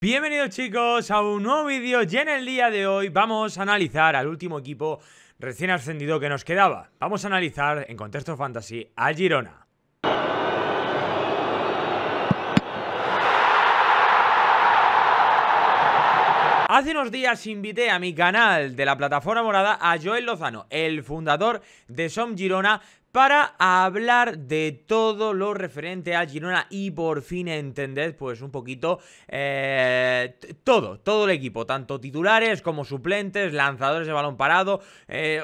Bienvenidos chicos a un nuevo vídeo y en el día de hoy vamos a analizar al último equipo recién ascendido que nos quedaba. Vamos a analizar en contexto fantasy al Girona. Hace unos días invité a mi canal de la plataforma morada a Joel Lozano, el fundador de Som Girona, para hablar de todo lo referente a Girona y por fin entender pues un poquito todo el equipo, tanto titulares como suplentes, lanzadores de balón parado,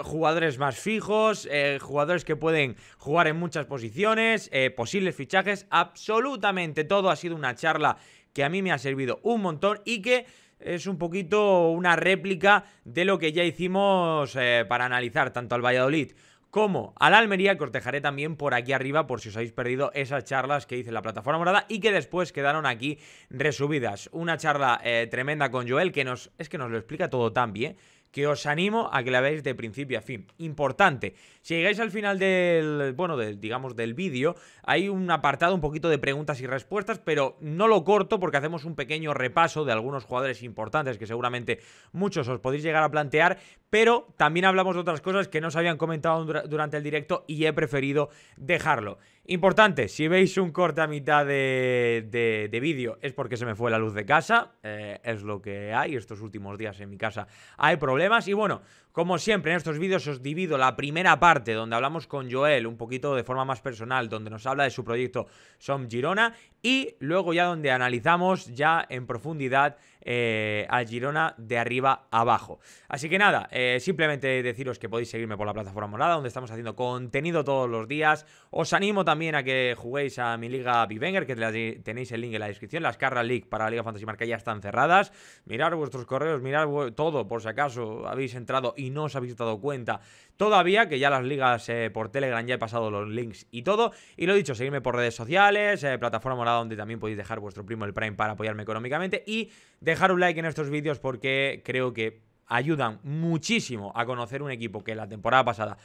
jugadores más fijos, jugadores que pueden jugar en muchas posiciones, posibles fichajes, absolutamente todo. Ha sido una charla que a mí me ha servido un montón y que es un poquito una réplica de lo que ya hicimos para analizar tanto al Valladolid como a la Almería, que os dejaré también por aquí arriba por si os habéis perdido esas charlas que hice en la plataforma morada y que después quedaron aquí resubidas. Una charla tremenda con Joel que nos lo explica todo tan bien que os animo a que la veáis de principio a fin. Importante, si llegáis al final del vídeo, hay un apartado un poquito de preguntas y respuestas, pero no lo corto porque hacemos un pequeño repaso de algunos jugadores importantes que seguramente muchos os podéis llegar a plantear, pero también hablamos de otras cosas que no se habían comentado durante el directo y he preferido dejarlo. Importante, si veis un corte a mitad de vídeo es porque se me fue la luz de casa, es lo que hay. Estos últimos días en mi casa hay problemas y bueno, como siempre en estos vídeos os divido la primera parte donde hablamos con Joel un poquito de forma más personal, donde nos habla de su proyecto Som Girona, y luego ya donde analizamos ya en profundidad al Girona de arriba a abajo. Así que nada, simplemente deciros que podéis seguirme por la plataforma morada, donde estamos haciendo contenido todos los días. Os animo también a que juguéis a mi liga Bivenger, que tenéis el link en la descripción. Las Carras League para la Liga Fantasy Marca ya están cerradas. Mirad vuestros correos, mirad todo, por si acaso habéis entrado y no os habéis dado cuenta todavía, que ya las ligas por Telegram ya he pasado los links y todo. Y lo dicho, seguidme por redes sociales, plataforma morada, donde también podéis dejar vuestro primo el Prime para apoyarme económicamente, y dejar un like en estos vídeos porque creo que ayudan muchísimo a conocer un equipo que la temporada pasada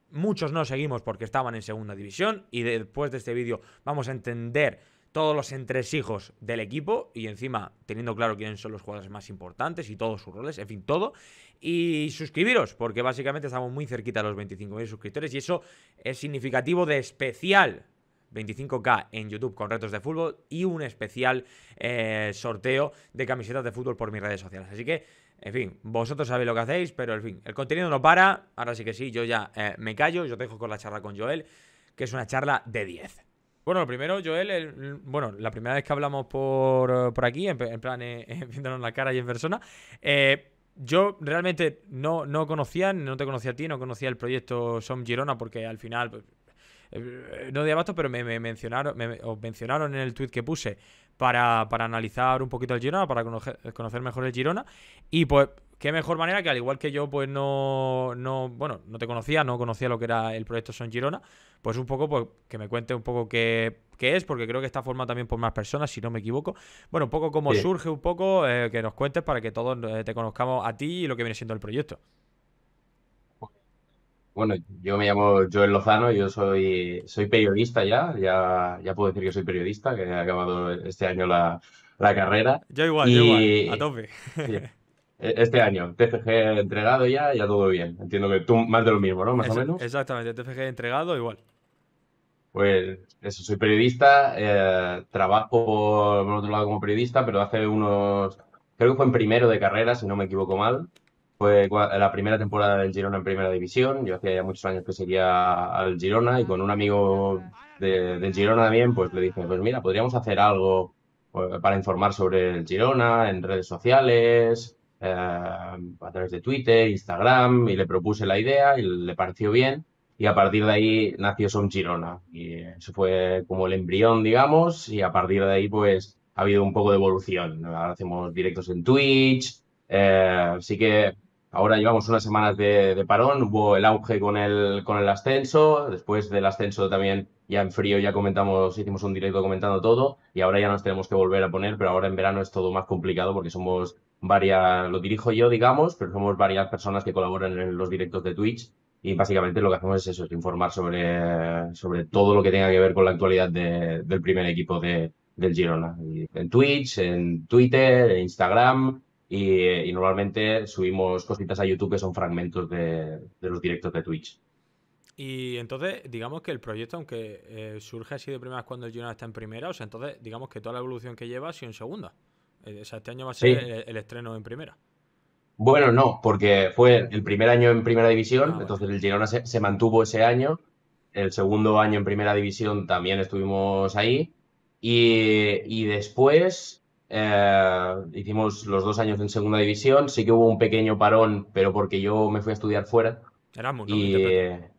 muchos no seguimos porque estaban en segunda división, y después de este vídeo vamos a entender todos los entresijos del equipo y encima teniendo claro quiénes son los jugadores más importantes y todos sus roles, en fin, todo. Y suscribiros, porque básicamente estamos muy cerquita de los 25.000 suscriptores y eso es significativo de especial 25K en YouTube con retos de fútbol y un especial sorteo de camisetas de fútbol por mis redes sociales. Así que, en fin, vosotros sabéis lo que hacéis, pero en fin, el contenido no para. Ahora sí que sí, yo ya me callo, yo te dejo con la charla con Joel, que es una charla de 10. Bueno, lo primero, Joel, la primera vez que hablamos por aquí, en plan, viéndonos la cara y en persona, yo realmente no te conocía a ti, no conocía el proyecto Som Girona, porque al final, pues, no de abasto, pero me mencionaron en el tweet que puse para analizar un poquito el Girona, para conocer mejor el Girona, y pues qué mejor manera que, al igual que yo, pues no te conocía, no conocía lo que era el proyecto Som Girona, pues un poco, pues que me cuente un poco qué es, porque creo que está formado también por más personas, si no me equivoco. Bueno, un poco cómo surge, un poco, que nos cuentes para que todos te conozcamos a ti y lo que viene siendo el proyecto. Bueno, yo me llamo Joel Lozano, yo soy periodista ya puedo decir que soy periodista, que he acabado este año la carrera. Yo igual, a Y tope. sí, este año, TFG entregado ya todo bien. Entiendo que tú más de lo mismo, ¿no? Más o menos. Exactamente, TFG entregado igual. Pues eso, soy periodista, trabajo por otro lado como periodista, pero creo que fue en primero de carrera, si no me equivoco mal. Fue la primera temporada del Girona en primera división. Yo hacía ya muchos años que seguía al Girona y con un amigo del Girona también, pues le dije, pues mira, podríamos hacer algo para informar sobre el Girona en redes sociales, a través de Twitter, Instagram, y le propuse la idea y le pareció bien. Y a partir de ahí nació Som Girona. Y eso fue como el embrión, digamos, y a partir de ahí, pues, ha habido un poco de evolución. Ahora hacemos directos en Twitch. Sí que ahora llevamos unas semanas de parón. Hubo el auge con el ascenso. Después del ascenso también, ya en frío, hicimos un directo comentando todo. Y ahora ya nos tenemos que volver a poner, pero ahora en verano es todo más complicado porque somos varias, lo dirijo yo, digamos, pero somos varias personas que colaboran en los directos de Twitch. Y básicamente lo que hacemos es eso, es informar sobre todo lo que tenga que ver con la actualidad del primer equipo del Girona. En Twitch, en Twitter, en Instagram y normalmente subimos cositas a YouTube que son fragmentos de los directos de Twitch. Y entonces, digamos que el proyecto, aunque surge así de primeras cuando el Girona está en primera, o sea, entonces, digamos que toda la evolución que lleva ha sido en segunda. O sea, este año va a ser Sí. el estreno en primera. Bueno, no, porque fue el primer año en Primera División, Ah, vale. entonces el Girona se mantuvo ese año. El segundo año en Primera División también estuvimos ahí. Y después hicimos los 2 años en Segunda División. Sí que hubo un pequeño parón, pero porque yo me fui a estudiar fuera. Erasmus, ¿no? Y Interpreto.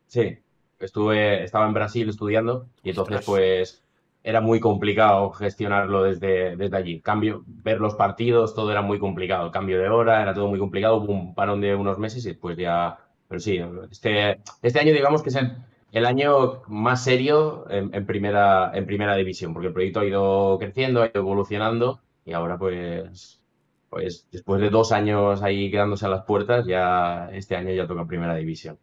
sí, estaba en Brasil estudiando y entonces Ostras. pues era muy complicado gestionarlo desde allí. Cambio, ver los partidos, todo era muy complicado. Cambio de hora, era todo muy complicado. Hubo un parón de unos meses y después ya... Pero sí, este año digamos que es el año más serio en primera división, porque el proyecto ha ido creciendo, ha ido evolucionando y ahora pues después de 2 años ahí quedándose a las puertas, ya este año ya toca primera división.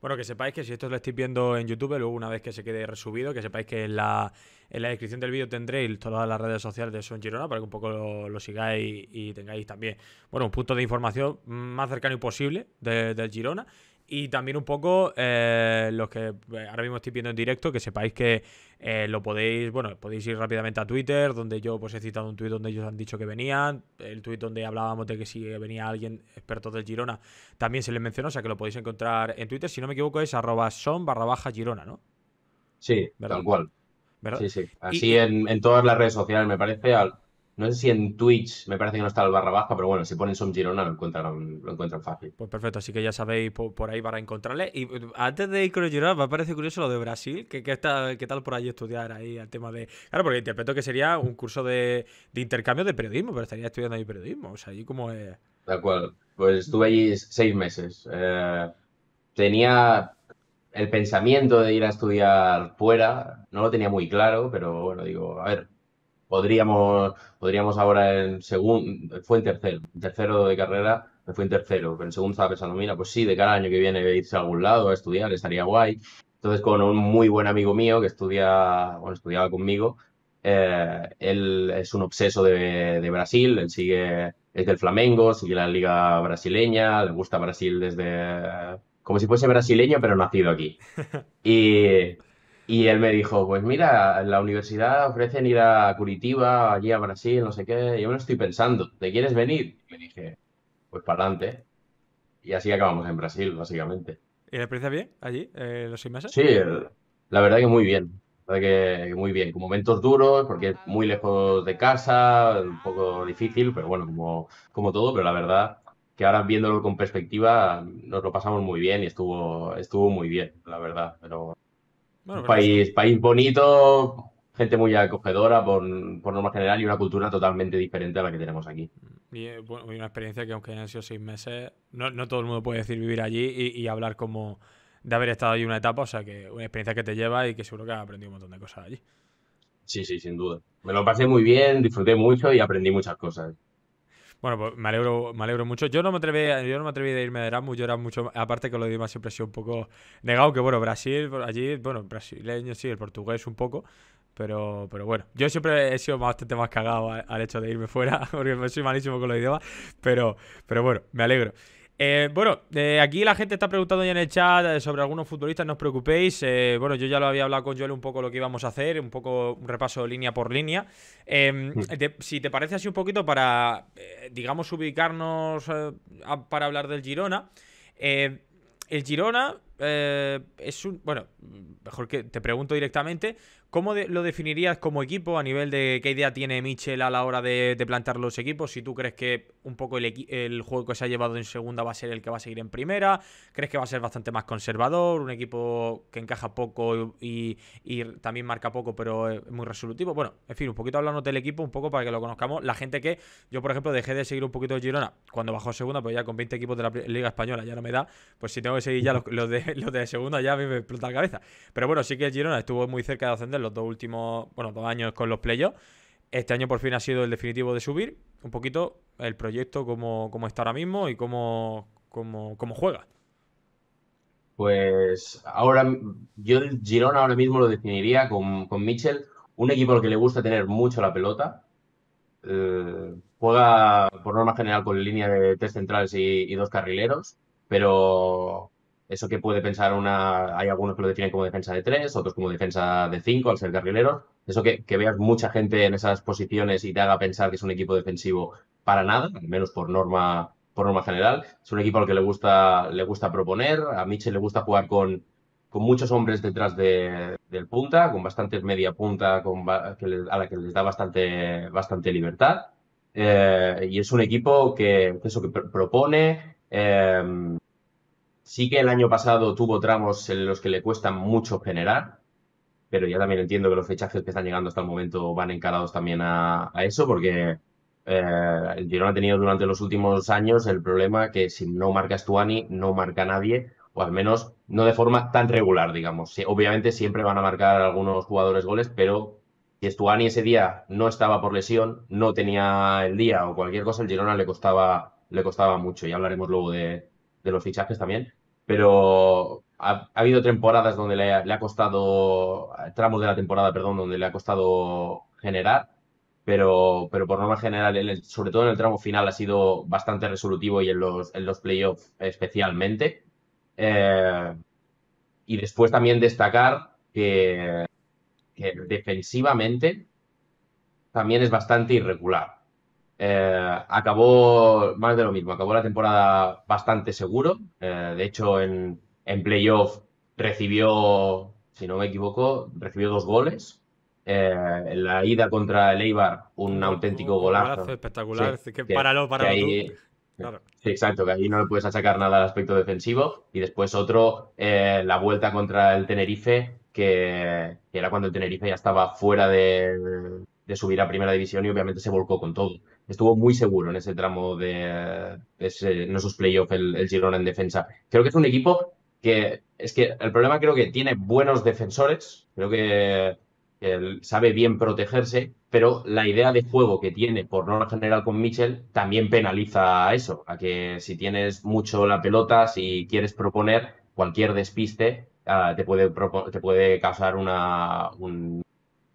Bueno, que sepáis que si esto lo estáis viendo en YouTube, luego una vez que se quede resubido, que sepáis que en la descripción del vídeo tendréis todas las redes sociales de Son Girona para que un poco lo sigáis y tengáis también, bueno, un punto de información más cercano y posible del Girona. Y también un poco los que ahora mismo estoy viendo en directo, que sepáis que lo podéis, bueno, podéis ir rápidamente a Twitter, donde yo pues he citado un tuit donde ellos han dicho que venían, el tuit donde hablábamos de que si venía alguien experto del Girona también se les mencionó, o sea que lo podéis encontrar en Twitter. Si no me equivoco, es @son_Girona, ¿no? Sí, ¿Verdad? tal cual. ¿Verdad? Sí, sí. Y, Así en todas las redes sociales, me parece. No sé si en Twitch me parece que no está el barra baja, pero bueno, si ponen Som Girona lo encuentran fácil. pues perfecto, así que ya sabéis por ahí para encontrarle. Y antes de ir con el Girona, me parece curioso lo de Brasil. ¿Qué tal por allí estudiar ahí el tema de. Claro, porque interpreto que sería un curso de intercambio de periodismo, pero estaría estudiando ahí periodismo. O sea, allí como es. Tal cual. Pues estuve allí 6 meses. Tenía el pensamiento de ir a estudiar fuera, no lo tenía muy claro, pero bueno, digo, a ver, podríamos ahora fue en tercero de carrera, me fue en tercero, pero en segundo estaba pensando, mira, pues sí, de cada año que viene irse a algún lado a estudiar, estaría guay. Entonces, con un muy buen amigo mío que estudiaba conmigo, él es un obseso de Brasil, él es del Flamengo, sigue la liga brasileña, le gusta Brasil como si fuese brasileño, pero nacido aquí. Y, y él me dijo, pues mira, en la universidad ofrecen ir a Curitiba, allí a Brasil, no sé qué. Yo me lo estoy pensando, ¿te quieres venir? Y le dije, pues para adelante. Y así acabamos en Brasil, básicamente. ¿Y la experiencia bien allí, los 6 meses? Sí, la verdad que muy bien. La verdad que muy bien. Con momentos duros, porque es muy lejos de casa, un poco difícil, pero bueno, como todo, pero la verdad que ahora viéndolo con perspectiva, nos lo pasamos muy bien y estuvo muy bien, la verdad. Pero Bueno, un pues eso. país bonito, gente muy acogedora por norma general y una cultura totalmente diferente a la que tenemos aquí. Y bueno, y una experiencia que aunque hayan sido 6 meses, no todo el mundo puede decir vivir allí y hablar como de haber estado allí una etapa, o sea que una experiencia que te lleva y que seguro que has aprendido un montón de cosas allí. Sí, sí, sin duda. Me lo pasé muy bien, disfruté mucho y aprendí muchas cosas. Bueno, pues me alegro mucho. Yo no me atreví a irme de Erasmus, yo era mucho, aparte que los idiomas siempre he sido un poco negado, que bueno, Brasil, allí, bueno, brasileño sí, el portugués un poco, pero bueno, yo siempre he sido bastante más cagado al hecho de irme fuera, porque soy malísimo con los idiomas, pero bueno, me alegro. Bueno, aquí la gente está preguntando ya en el chat sobre algunos futbolistas, no os preocupéis. Bueno, yo ya lo había hablado con Joel un poco lo que íbamos a hacer, un poco un repaso línea por línea. Si te parece así un poquito para, digamos, ubicarnos para hablar del Girona. eh, el Girona es un... Bueno, mejor que te pregunto directamente, ¿cómo lo definirías como equipo a nivel de qué idea tiene Michel a la hora de plantar los equipos? Si tú crees que un poco el juego que se ha llevado en segunda va a ser el que va a seguir en primera, ¿crees que va a ser bastante más conservador, un equipo que encaja poco y también marca poco pero es muy resolutivo? Bueno, en fin, un poquito hablando del equipo, un poco para que lo conozcamos. La gente que yo, por ejemplo, dejé de seguir un poquito el Girona cuando bajó a segunda, pues ya con 20 equipos de la Liga Española ya no me da, pues si tengo que seguir ya los de segunda ya a mí me explota la cabeza. Pero bueno, sí que el Girona estuvo muy cerca de ascender los dos últimos, bueno, 2 años con los playoffs. Este año por fin ha sido el definitivo de subir. Un poquito el proyecto como está ahora mismo y cómo juega. Pues ahora, yo el Girona ahora mismo lo definiría con Mitchell un equipo al que le gusta tener mucho la pelota. Juega por norma general con línea de tres centrales y dos carrileros, pero eso que puede pensar hay algunos que lo definen como defensa de tres, otros como defensa de cinco al ser carrileros. Eso que veas mucha gente en esas posiciones y te haga pensar que es un equipo defensivo para nada, al menos por norma general. Es un equipo al que le gusta proponer. A Mitchell le gusta jugar con muchos hombres detrás del punta, con bastantes media punta, a la que les da bastante libertad. Y es un equipo que propone. Sí que el año pasado tuvo tramos en los que le cuesta mucho generar, pero ya también entiendo que los fichajes que están llegando hasta el momento van encarados también a eso, porque el Girona ha tenido durante los últimos años el problema que si no marca Stuani, no marca nadie, o al menos no de forma tan regular, digamos. Sí, obviamente siempre van a marcar algunos jugadores goles, pero si Stuani ese día no estaba por lesión, no tenía el día o cualquier cosa, el Girona le costaba mucho, y hablaremos luego de los fichajes también. Pero ha habido temporadas donde le ha costado, tramos de la temporada, perdón, donde le ha costado generar, pero por norma general, sobre todo en el tramo final, ha sido bastante resolutivo y en los playoffs especialmente. Eh, y después también destacar que defensivamente también es bastante irregular. Acabó más de lo mismo, acabó la temporada bastante seguro. De hecho, en playoff recibió, si no me equivoco, recibió 2 goles. En la ida contra el Eibar, un auténtico Un golazo golazo. espectacular. Sí, Es que que, que páralo tú. ahí, Claro. sí, exacto, que ahí no le puedes achacar nada al aspecto defensivo. Y después otro, la vuelta contra el Tenerife, que era cuando el Tenerife ya estaba fuera de subir a primera división y obviamente se volcó con todo. Estuvo muy seguro en ese tramo en esos playoffs el Girona en defensa. Creo que es un equipo es que el problema creo que tiene buenos defensores, creo que él sabe bien protegerse, pero la idea de juego que tiene por norma general con Mitchell también penaliza a eso, a que si tienes mucho la pelota, si quieres proponer cualquier despiste, te puede causar no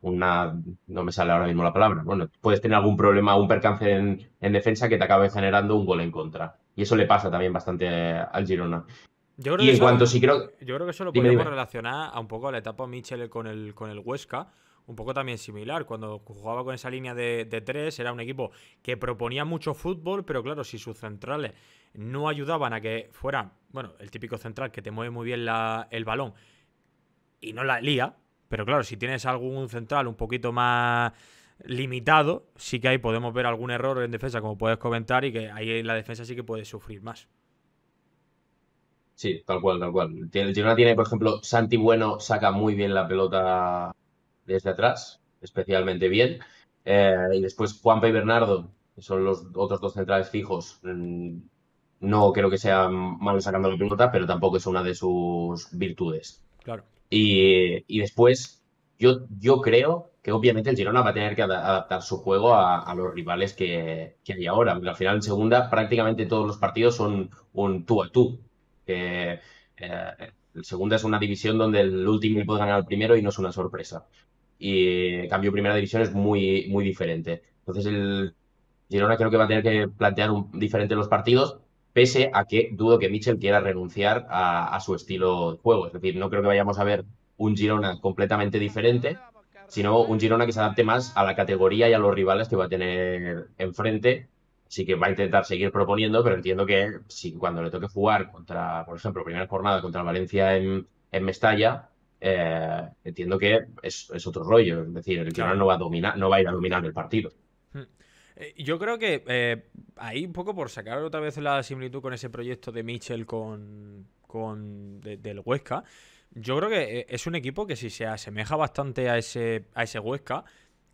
me sale ahora mismo la palabra. Bueno, puedes tener algún problema, un percance en defensa que te acabe generando un gol en contra. Y eso le pasa también bastante al Girona. Yo creo Y que en eso, cuanto sí creo. yo creo que eso lo Dime, podríamos dime. relacionar a un poco a la etapa Mitchell con el Huesca. Un poco también similar. Cuando jugaba con esa línea de tres, era un equipo que proponía mucho fútbol, pero claro, si sus centrales no ayudaban a que fueran, bueno, el típico central que te mueve muy bien el balón y no la lía, pero claro, si tienes algún central un poquito más limitado, sí que ahí podemos ver algún error en defensa, como puedes comentar, y que ahí en la defensa sí que puedes sufrir más. Sí, tal cual, tal cual. El Girona tiene, por ejemplo, Santi Bueno saca muy bien la pelota desde atrás, especialmente bien. Y después Juanpa y Bernardo, que son los otros dos centrales fijos, no creo que sean malos sacando la pelota, pero tampoco es una de sus virtudes. Claro. Y después, yo creo que obviamente el Girona va a tener que adaptar su juego a los rivales que hay ahora. Porque al final, en segunda, prácticamente todos los partidos son un tú a tú. Que, el segunda es una división donde el último puede ganar al primero y no es una sorpresa. Y en cambio, primera división es muy, muy diferente. Entonces, el Girona creo que va a tener que plantear diferente los partidos, pese a que dudo que Mitchell quiera renunciar a su estilo de juego. Es decir, no creo que vayamos a ver un Girona completamente diferente, sino un Girona que se adapte más a la categoría y a los rivales que va a tener enfrente. Sí que va a intentar seguir proponiendo, pero entiendo que si cuando le toque jugar contra, por ejemplo, primera jornada contra el Valencia en Mestalla, entiendo que es otro rollo. Es decir, el Girona Claro. no va a dominar, no va a ir a dominar el partido. Hmm. Yo creo que ahí un poco por sacar otra vez la similitud con ese proyecto de Mitchell del Huesca, yo creo que es un equipo que si se asemeja bastante a ese Huesca,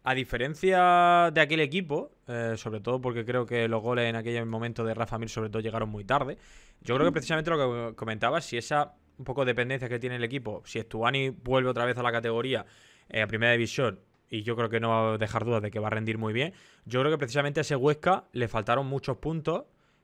a diferencia de aquel equipo, sobre todo porque creo que los goles en aquel momento de Rafa Mir sobre todo llegaron muy tarde, yo creo que precisamente lo que comentaba, si esa un poco dependencia que tiene el equipo, si Estuani vuelve otra vez a la categoría, a primera división, y yo creo que no va a dejar dudas de que va a rendir muy bien. Yo creo que precisamente a ese Huesca le faltaron muchos puntos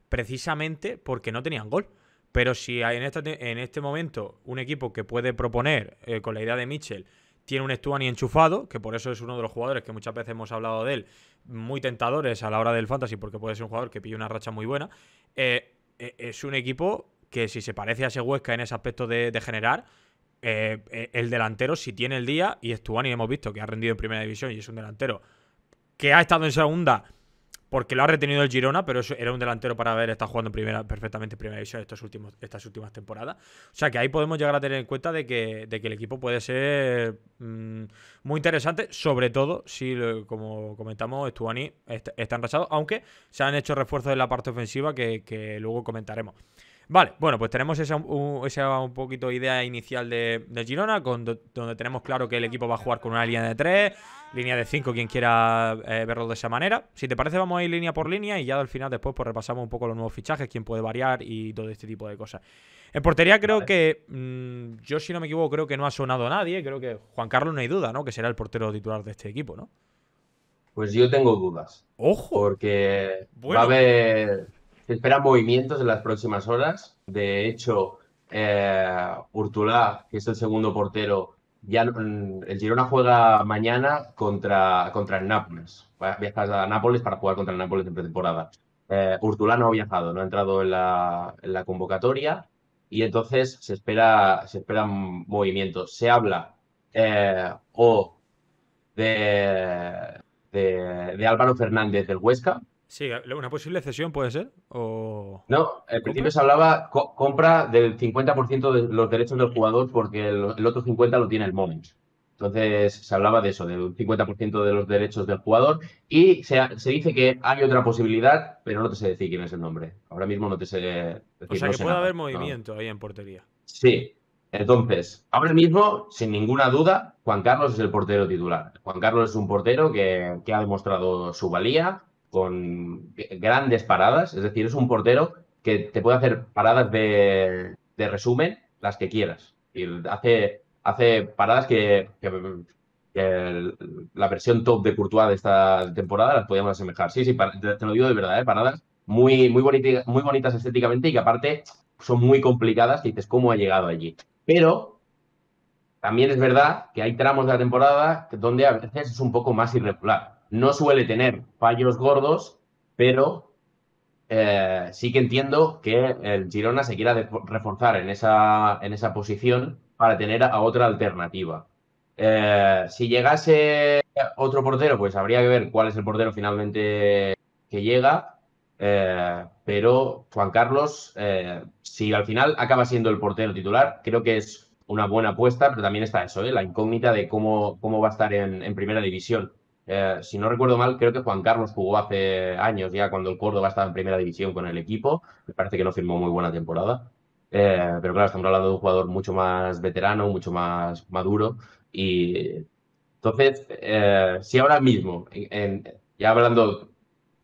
precisamente porque no tenían gol. Pero si en este momento un equipo que puede proponer con la idea de Mitchell tiene un Stuani enchufado, que por eso es uno de los jugadores que muchas veces hemos hablado de él, muy tentadores a la hora del fantasy, porque puede ser un jugador que pilla una racha muy buena. Es un equipo que, si se parece a ese Huesca en ese aspecto de generar, el delantero, si tiene el día, y Stuani hemos visto que ha rendido en primera división y es un delantero que ha estado en segunda porque lo ha retenido el Girona, pero eso era un delantero para haber estado jugando perfectamente en primera división estas últimas temporadas. O sea que ahí podemos llegar a tener en cuenta de que el equipo puede ser muy interesante, sobre todo si, como comentamos, Stuani está enrachado, aunque se han hecho refuerzos en la parte ofensiva que luego comentaremos. Vale, bueno, pues tenemos esa un poquito idea inicial de Girona, donde tenemos claro que el equipo va a jugar con una línea de 3, línea de 5, quien quiera verlo de esa manera. Si te parece, vamos a ir línea por línea y ya al final después pues repasamos un poco los nuevos fichajes, quién puede variar y todo este tipo de cosas. En portería creo que, yo si no me equivoco, creo que no ha sonado nadie. Creo que Juan Carlos no hay duda, ¿no? Que será el portero titular de este equipo, ¿no? Pues yo tengo dudas, ¡Ojo! porque va a Bueno, haber, se esperan movimientos en las próximas horas. De hecho, Hurtolá, que es el segundo portero, el Girona juega mañana contra el Nápoles. Viajas a Nápoles para jugar contra el Nápoles en pretemporada. Hurtolá no ha viajado, no ha entrado en la convocatoria y entonces se esperan movimientos. Se habla o de Álvaro Fernández del Huesca. sí, una posible cesión puede ser, No, o al compra. principio se hablaba compra del 50% de los derechos del jugador porque el otro 50% lo tiene el Moments. Entonces se hablaba de eso, del 50% de los derechos del jugador y se dice que hay otra posibilidad, pero no te sé decir quién es el nombre. Ahora mismo no te sé O decir, sea no que sé puede haber nada. No. movimiento ahí en portería. Sí. Entonces, ahora mismo, sin ninguna duda, Juan Carlos es el portero titular. Juan Carlos es un portero que ha demostrado su valía con grandes paradas. Es decir, es un portero que te puede hacer paradas de resumen, las que quieras. Y hace paradas que la versión top de Courtois de esta temporada las podíamos asemejar. Sí, sí, te lo digo de verdad, paradas muy bonitas estéticamente y que aparte son muy complicadas, que dices, ¿cómo ha llegado allí? Pero también es verdad que hay tramos de la temporada donde a veces es un poco más irregular. No suele tener fallos gordos, pero sí que entiendo que el Girona se quiera reforzar en esa posición para tener a otra alternativa. Si llegase otro portero, pues habría que ver cuál es el portero finalmente que llega. Pero Juan Carlos, si al final acaba siendo el portero titular, creo que es una buena apuesta, pero también está eso, la incógnita de cómo va a estar en primera división. Si no recuerdo mal, creo que Juan Carlos jugó hace años ya cuando el Córdoba estaba en primera división con el equipo. Me parece que no firmó muy buena temporada. Pero claro, estamos hablando de un jugador mucho más veterano, mucho más maduro. Y entonces, si ahora mismo, ya hablando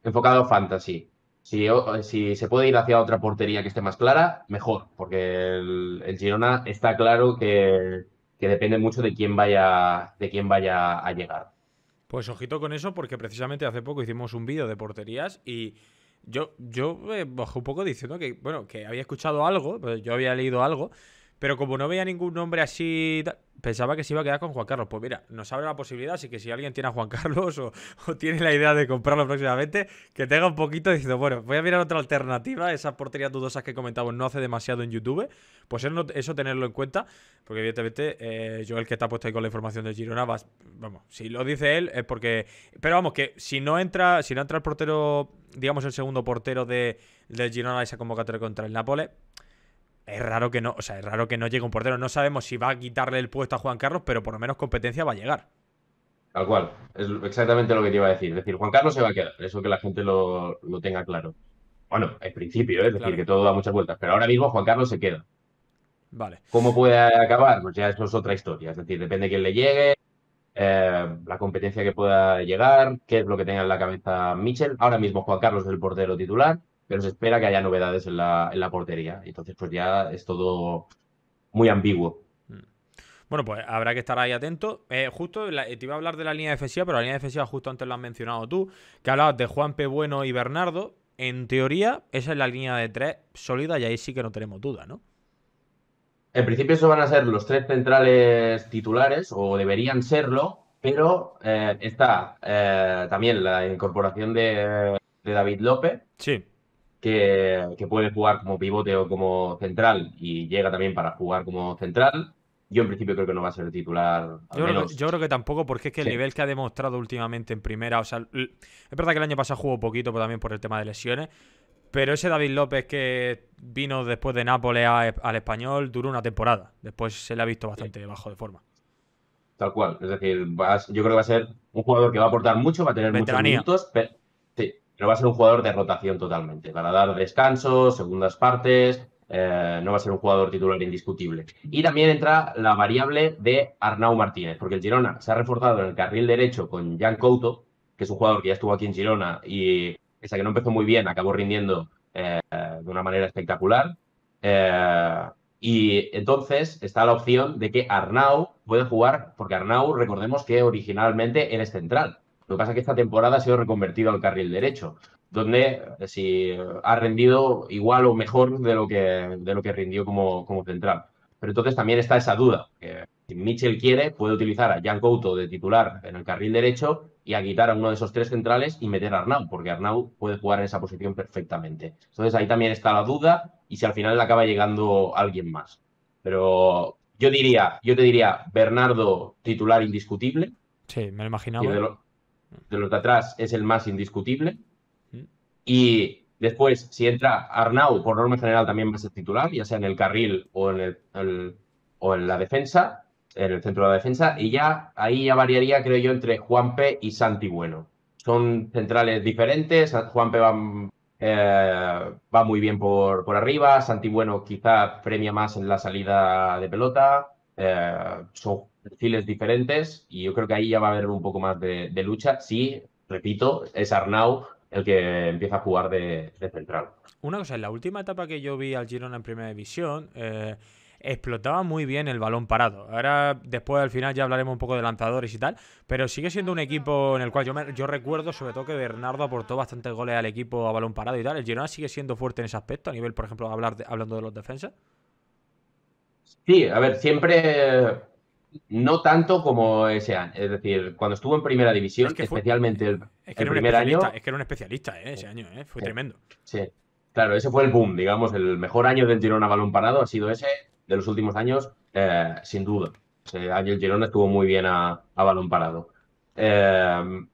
enfocado a fantasy, si se puede ir hacia otra portería que esté más clara, mejor, porque el Girona está claro que depende mucho de quién vaya a llegar. Pues ojito con eso, porque precisamente hace poco hicimos un vídeo de porterías y yo bajé un poco diciendo que, bueno, que había escuchado algo, pues yo había leído algo, pero como no veía ningún nombre así, pensaba que se iba a quedar con Juan Carlos. Pues mira, nos abre la posibilidad, así que si alguien tiene a Juan Carlos o tiene la idea de comprarlo próximamente, que tenga un poquito diciendo, bueno, voy a mirar otra alternativa, esas porterías dudosas que comentamos no hace demasiado en YouTube, pues eso tenerlo en cuenta, porque evidentemente yo el que está puesto ahí con la información de Girona, vamos, si lo dice él es porque... Pero vamos, que si no entra el portero, digamos el segundo portero del Girona a esa convocatoria contra el Nápoles, es raro que no, o sea, es raro que no llegue un portero. No sabemos si va a quitarle el puesto a Juan Carlos, pero por lo menos competencia va a llegar. Tal cual, es exactamente lo que te iba a decir. Es decir, Juan Carlos se va a quedar, eso que la gente lo tenga claro. Bueno, en principio, es decir, Claro. que todo da muchas vueltas, pero ahora mismo Juan Carlos se queda. Vale. ¿Cómo puede acabar? Pues ya eso es otra historia. Es decir, depende de quién le llegue, la competencia que pueda llegar, qué es lo que tenga en la cabeza Mitchell. Ahora mismo Juan Carlos es el portero titular, pero se espera que haya novedades en la portería. Entonces, pues ya es todo muy ambiguo. Bueno, pues habrá que estar ahí atento. Justo te iba a hablar de la línea defensiva, pero la línea defensiva justo antes lo has mencionado tú, que hablabas de Juan P. Bueno y Bernardo. En teoría, esa es la línea de 3 sólida y ahí sí que no tenemos duda, ¿no? En principio eso van a ser los tres centrales titulares, o deberían serlo, pero está también la incorporación de David López, Sí. que puede jugar como pivote o como central y llega también para jugar como central. Yo en principio creo que no va a ser el titular, al menos. Yo creo que tampoco, porque es que el Sí, nivel que ha demostrado últimamente en primera, o sea, es verdad que el año pasado jugó poquito, pero también por el tema de lesiones, pero ese David López que vino después de Nápoles al Español duró una temporada. Después se le ha visto sí, bastante bajo de forma. tal cual. Es decir, yo creo que va a ser un jugador que va a aportar mucho, va a tener muchos Veteranía. minutos, pero, sí, pero va a ser un jugador de rotación totalmente, para dar descansos, segundas partes. No va a ser un jugador titular indiscutible. Y también entra la variable de Arnau Martínez, porque el Girona se ha reforzado en el carril derecho con Jan Couto, que es un jugador que ya estuvo aquí en Girona y, pese a que no empezó muy bien, acabó rindiendo de una manera espectacular. Eh, y entonces está la opción de que Arnau puede jugar, porque Arnau, recordemos que originalmente era central. Lo que pasa es que esta temporada ha sido reconvertido al carril derecho, donde si ha rendido igual o mejor de lo que rindió como central. Pero entonces también está esa duda, que si Mitchell quiere, puede utilizar a Jan Couto de titular en el carril derecho y a quitar a uno de esos tres centrales y meter a Arnau, porque Arnau puede jugar en esa posición perfectamente. Entonces ahí también está la duda y si al final le acaba llegando alguien más. Pero yo te diría Bernardo titular indiscutible Sí, me lo y imaginaba. de los de atrás es el más indiscutible. Mm. Y después, si entra Arnau, por norma general también va a ser titular, ya sea en el carril o en la defensa, en el centro de la defensa. Y ya ahí ya variaría, creo yo, entre Juanpe y Santi Bueno. Son centrales diferentes. Juanpe va muy bien por arriba. Santi Bueno quizá premia más en la salida de pelota. Son perfiles diferentes y yo creo que ahí ya va a haber un poco más de lucha. Sí, repito, es Arnau el que empieza a jugar de central. Una cosa, en la última etapa que yo vi al Girona en Primera División, explotaba muy bien el balón parado. Ahora, después al final ya hablaremos un poco de lanzadores y tal, pero sigue siendo un equipo en el cual yo recuerdo sobre todo que Bernardo aportó bastantes goles al equipo a balón parado y tal. ¿El Girona sigue siendo fuerte en ese aspecto, a nivel, por ejemplo, hablando de los defensas? Sí, a ver, siempre no tanto como ese año. Es decir, cuando estuvo en primera Es división, que fue. especialmente el, Es que el era un primer especialista, año, es que era un especialista, ese año, fue sí, tremendo. sí. Claro, ese fue el boom, digamos, el mejor año del Girona a balón parado ha sido ese de los últimos años, sin duda. Ese año el Girona estuvo muy bien a balón parado.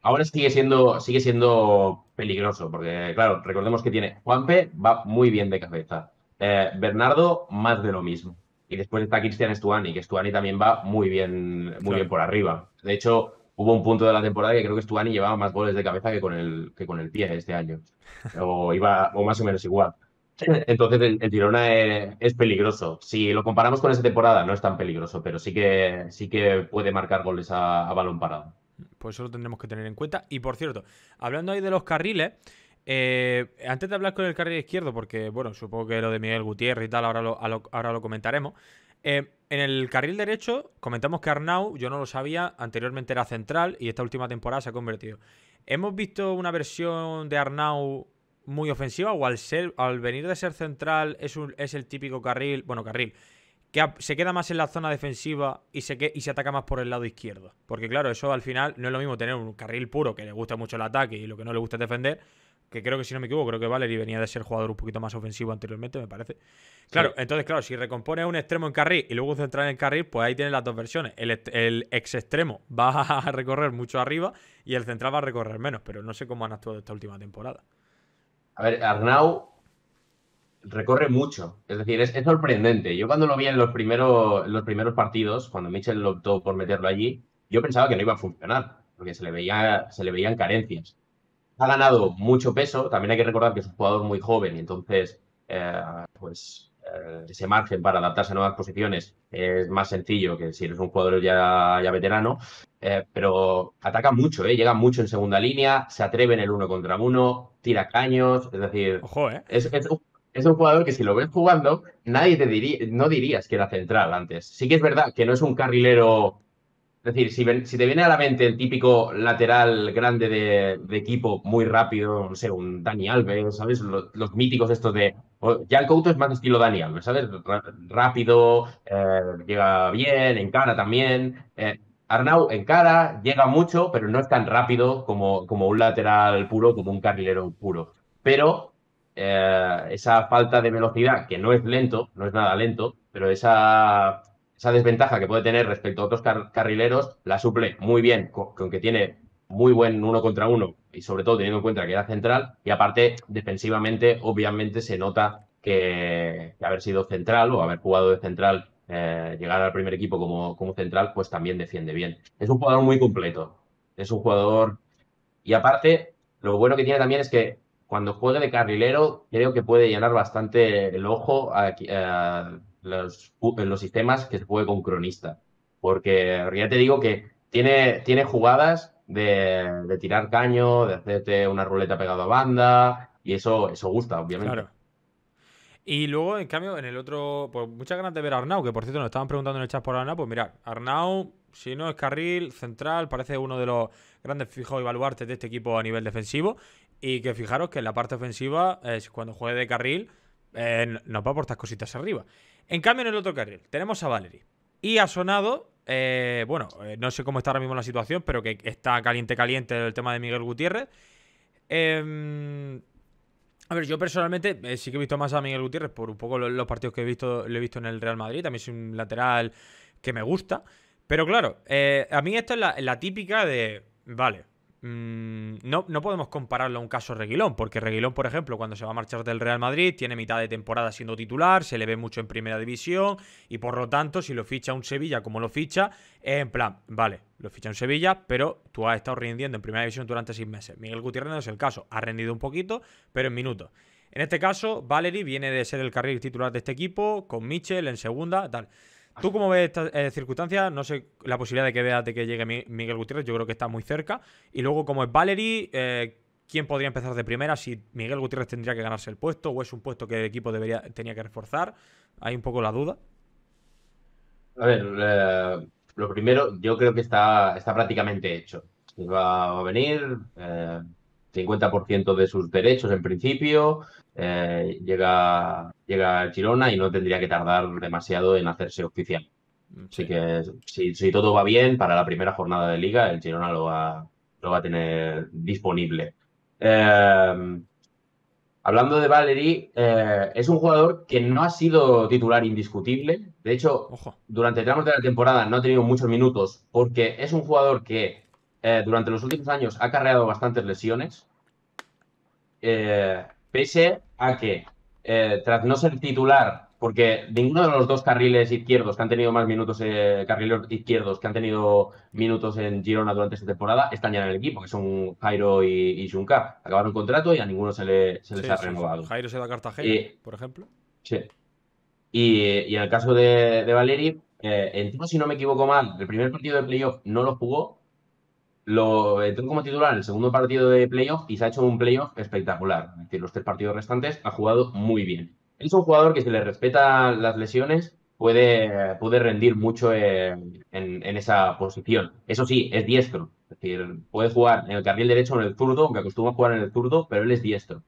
Ahora sigue siendo peligroso, porque, claro, recordemos que tiene Juanpe, va muy bien de cabeza. Bernardo, más de lo mismo. Y después está Cristian Stuani, que Stuani también va muy bien Claro. por arriba. De hecho, hubo un punto de la temporada que creo que Stuani llevaba más goles de cabeza que con el pie este año. O más o menos igual. Entonces el Girona es peligroso. Si lo comparamos con esa temporada, no es tan peligroso, pero sí que puede marcar goles a balón parado. Pues eso lo tendremos que tener en cuenta. Y por cierto, hablando ahí de los carriles, antes de hablar con el carril izquierdo, porque bueno, supongo que lo de Miguel Gutiérrez y tal, ahora lo comentaremos. En el carril derecho, comentamos que Arnau, yo no lo sabía, anteriormente era central y esta última temporada se ha convertido. ¿Hemos visto una versión de Arnau muy ofensiva o al venir de ser central es el típico carril, bueno, carril, que se queda más en la zona defensiva y se ataca más por el lado izquierdo? Porque claro, eso al final no es lo mismo tener un carril puro que le gusta mucho el ataque y lo que no le gusta es defender, que creo que si no me equivoco, creo que Valeri venía de ser jugador un poquito más ofensivo anteriormente, me parece. Claro, Sí, entonces, claro, si recompone un extremo en carril y luego un central en carril, pues ahí tienes las dos versiones. El ex extremo va a recorrer mucho arriba y el central va a recorrer menos, pero no sé cómo han actuado esta última temporada. a ver, Arnau recorre mucho. Es decir, es sorprendente. Yo cuando lo vi en los primeros partidos, cuando Mitchell optó por meterlo allí, yo pensaba que no iba a funcionar, porque se le veían carencias. Ha ganado mucho peso. También hay que recordar que es un jugador muy joven y entonces, pues, ese margen para adaptarse a nuevas posiciones es más sencillo que si eres un jugador ya veterano. Pero ataca mucho, llega mucho en segunda línea, se atreve en el uno contra uno, tira caños. Es decir, Ojo, ¿eh? es un jugador que si lo ves jugando, nadie no dirías que era central antes. Sí que es verdad que no es un carrilero Es decir, si te viene a la mente el típico lateral grande de equipo muy rápido, no sé, un Dani Alves, ¿sabes? Los míticos estos de... Jan Couto es más estilo Dani Alves, ¿sabes? Rápido, llega bien, encara también. Arnau encara, llega mucho, pero no es tan rápido como un lateral puro, como un carrilero puro. Pero esa falta de velocidad, que no es lento, no es nada lento, pero esa desventaja que puede tener respecto a otros carrileros la suple muy bien con que tiene muy buen uno contra uno y sobre todo teniendo en cuenta que era central y aparte defensivamente obviamente se nota que haber sido central o haber jugado de central, llegar al primer equipo como central, pues también defiende bien. Es un jugador muy completo, es un jugador y aparte lo bueno que tiene también es que cuando juegue de carrilero, creo que puede llenar bastante el ojo a los sistemas que se juegue con cronista. Porque ya te digo que tiene jugadas de tirar caño, de hacerte una ruleta pegado a banda, y eso gusta, obviamente. Claro. Y luego, en cambio, en el otro, pues muchas ganas de ver a Arnau, que por cierto nos estaban preguntando en el chat por Arnau, pues mirad, Arnau, si no es carril central, parece uno de los grandes fijos y baluartes de este equipo a nivel defensivo, y que fijaros que en la parte ofensiva, cuando juegue de carril, nos va a aportar cositas arriba. En cambio, en el otro carril, tenemos a Valery. Y ha sonado, no sé cómo está ahora mismo la situación, pero que está caliente el tema de Miguel Gutiérrez. A ver, yo personalmente sí que he visto más a Miguel Gutiérrez por un poco los partidos que lo he visto en el Real Madrid. También es un lateral que me gusta. Pero claro, a mí esto es la típica de... Vale, no podemos compararlo a un caso Reguilón, porque Reguilón, por ejemplo, cuando se va a marchar del Real Madrid, tiene mitad de temporada siendo titular, se le ve mucho en primera división, y por lo tanto, si lo ficha un Sevilla como lo ficha, en plan, vale, lo ficha un Sevilla, pero tú has estado rindiendo en primera división durante 6 meses. Miguel Gutiérrez no es el caso, ha rendido un poquito, pero en minutos. En este caso, Valery viene de ser el carril titular de este equipo, con Michel en segunda, tal. ¿Tú cómo ves estas circunstancias? No sé la posibilidad de que veas de que llegue Miguel Gutiérrez, yo creo que está muy cerca. Y luego, como es Valery, ¿quién podría empezar de primera? Si Miguel Gutiérrez tendría que ganarse el puesto o es un puesto que el equipo tenía que reforzar. Hay un poco la duda. A ver, lo primero, yo creo que está prácticamente hecho. Va a venir 50% de sus derechos en principio, llega al Girona y no tendría que tardar demasiado en hacerse oficial. Así Sí. que si todo va bien, para la primera jornada de liga, el Girona lo va a tener disponible. Eh, Hablando de Valery, es un jugador que no ha sido titular indiscutible. De hecho, Ojo. durante tramos de la temporada no ha tenido muchos minutos porque es un jugador que durante los últimos años ha cargado bastantes lesiones. Pese a que, tras no ser titular, porque ninguno de los dos carriles izquierdos que han tenido más minutos, carriles izquierdos que han tenido minutos en Girona durante esta temporada, están ya en el equipo, que son Jairo y Junca. Acabaron contrato y a ninguno se les Sí, ha sí, sí. renovado. Jairo se da a Cartagena, Y, por ejemplo. sí. Y en el caso de Valeri, entró, si no me equivoco mal, el primer partido de playoff no lo jugó, lo entró como titular en el segundo partido de playoff y se ha hecho un playoff espectacular. Es decir, los 3 partidos restantes ha jugado muy bien. Es un jugador que si le respeta las lesiones puede rendir mucho en esa posición. Eso sí, es diestro. Es decir, puede jugar en el carril derecho o en el zurdo, aunque acostumbra a jugar en el zurdo, pero él es diestro.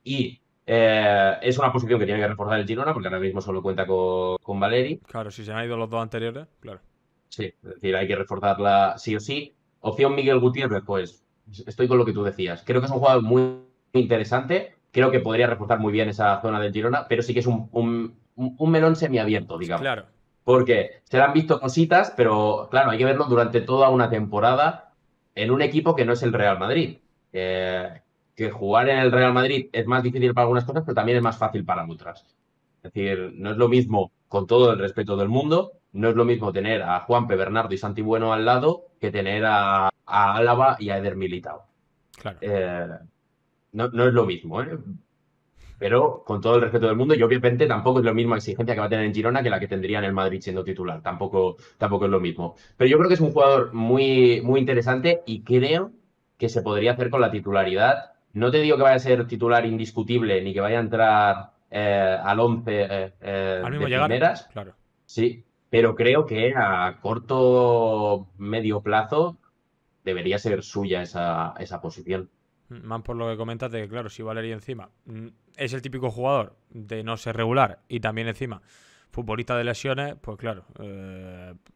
Y es una posición que tiene que reforzar el Girona porque ahora mismo solo cuenta con Valeri. Claro, si se han ido los dos anteriores, claro. Sí, es decir, hay que reforzarla sí o sí. Opción Miguel Gutiérrez, pues estoy con lo que tú decías. Creo que es un jugador muy interesante. Creo que podría reforzar muy bien esa zona del Girona, pero sí que es un melón semiabierto, digamos. Claro, Porque se le han visto cositas, pero claro, hay que verlo durante toda una temporada en un equipo que no es el Real Madrid. Que jugar en el Real Madrid es más difícil para algunas cosas, pero también es más fácil para otras. Es decir, no es lo mismo, con todo el respeto del mundo, no es lo mismo tener a Juanpe, Bernardo y Santi Bueno al lado que tener a Álava y a Eder Militao. claro. Eh, no es lo mismo, ¿eh? Pero con todo el respeto del mundo, y obviamente tampoco es la misma exigencia que va a tener en Girona que la que tendría en el Madrid siendo titular. Tampoco es lo mismo. Pero yo creo que es un jugador muy, muy interesante y creo que se podría hacer con la titularidad. No te digo que vaya a ser titular indiscutible ni que vaya a entrar al 11 Al mismo de llegar, primeras, claro. sí, pero creo que a corto medio plazo debería ser suya esa posición. Más por lo que comentas de que, claro, si Valeri encima es el típico jugador de no ser regular y también encima futbolista de lesiones, pues claro,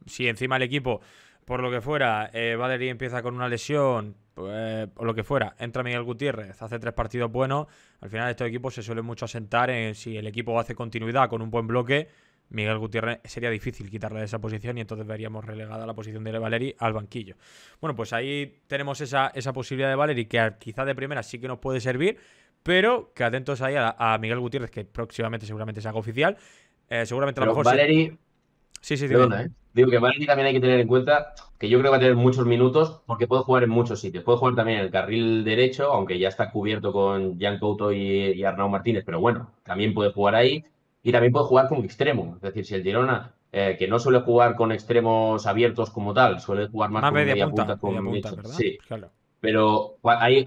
si encima el equipo, por lo que fuera, Valeri empieza con una lesión, pues, o lo que fuera, entra Miguel Gutiérrez, hace 3 partidos buenos, al final estos equipos se suelen mucho asentar en si el equipo hace continuidad con un buen bloque. Miguel Gutiérrez sería difícil quitarle de esa posición y entonces veríamos relegada la posición de Valeri al banquillo. Bueno, pues ahí tenemos esa posibilidad de Valeri que quizá de primera sí que nos puede servir, pero que atentos ahí a Miguel Gutiérrez, que próximamente seguramente se haga oficial. Seguramente a lo Pero mejor se... Valery, Sí, sí, dime. perdona, ¿eh? Digo que Valery también hay que tener en cuenta que yo creo que va a tener muchos minutos porque puede jugar en muchos sitios. Puede jugar también en el carril derecho, aunque ya está cubierto con Jan Couto y Arnau Martínez, pero bueno, también puede jugar ahí y también puede jugar como extremo. Es decir, si el Girona, que no suele jugar con extremos abiertos como tal, suele jugar más Más con media punta, media con punta, hecho. ¿verdad? Sí, Claro. pero hay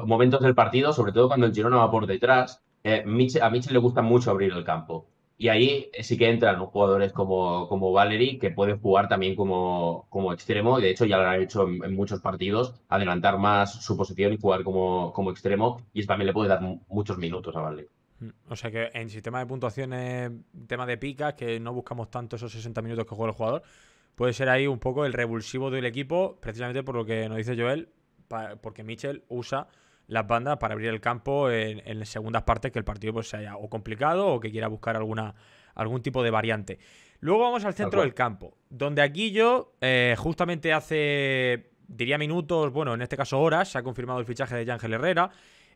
momentos del partido, sobre todo cuando el Girona va por detrás, a Mitchell le gusta mucho abrir el campo. Y ahí sí que entran jugadores como Valery, que puede jugar también como extremo. Y de hecho, ya lo han hecho en muchos partidos, adelantar más su posición y jugar como extremo. Y eso también le puede dar muchos minutos a Valery. O sea que en sistema de puntuaciones, tema de picas, que no buscamos tanto esos 60 minutos que juega el jugador, puede ser ahí un poco el revulsivo del equipo, precisamente por lo que nos dice Joel, porque Mitchell usa las bandas para abrir el campo en segundas partes que el partido pues se haya o complicado o que quiera buscar algún tipo de variante. Luego vamos al Tal centro cual. del campo, donde aquí yo justamente hace, diría minutos, bueno, en este caso horas, se ha confirmado el fichaje de Yángel Herrera.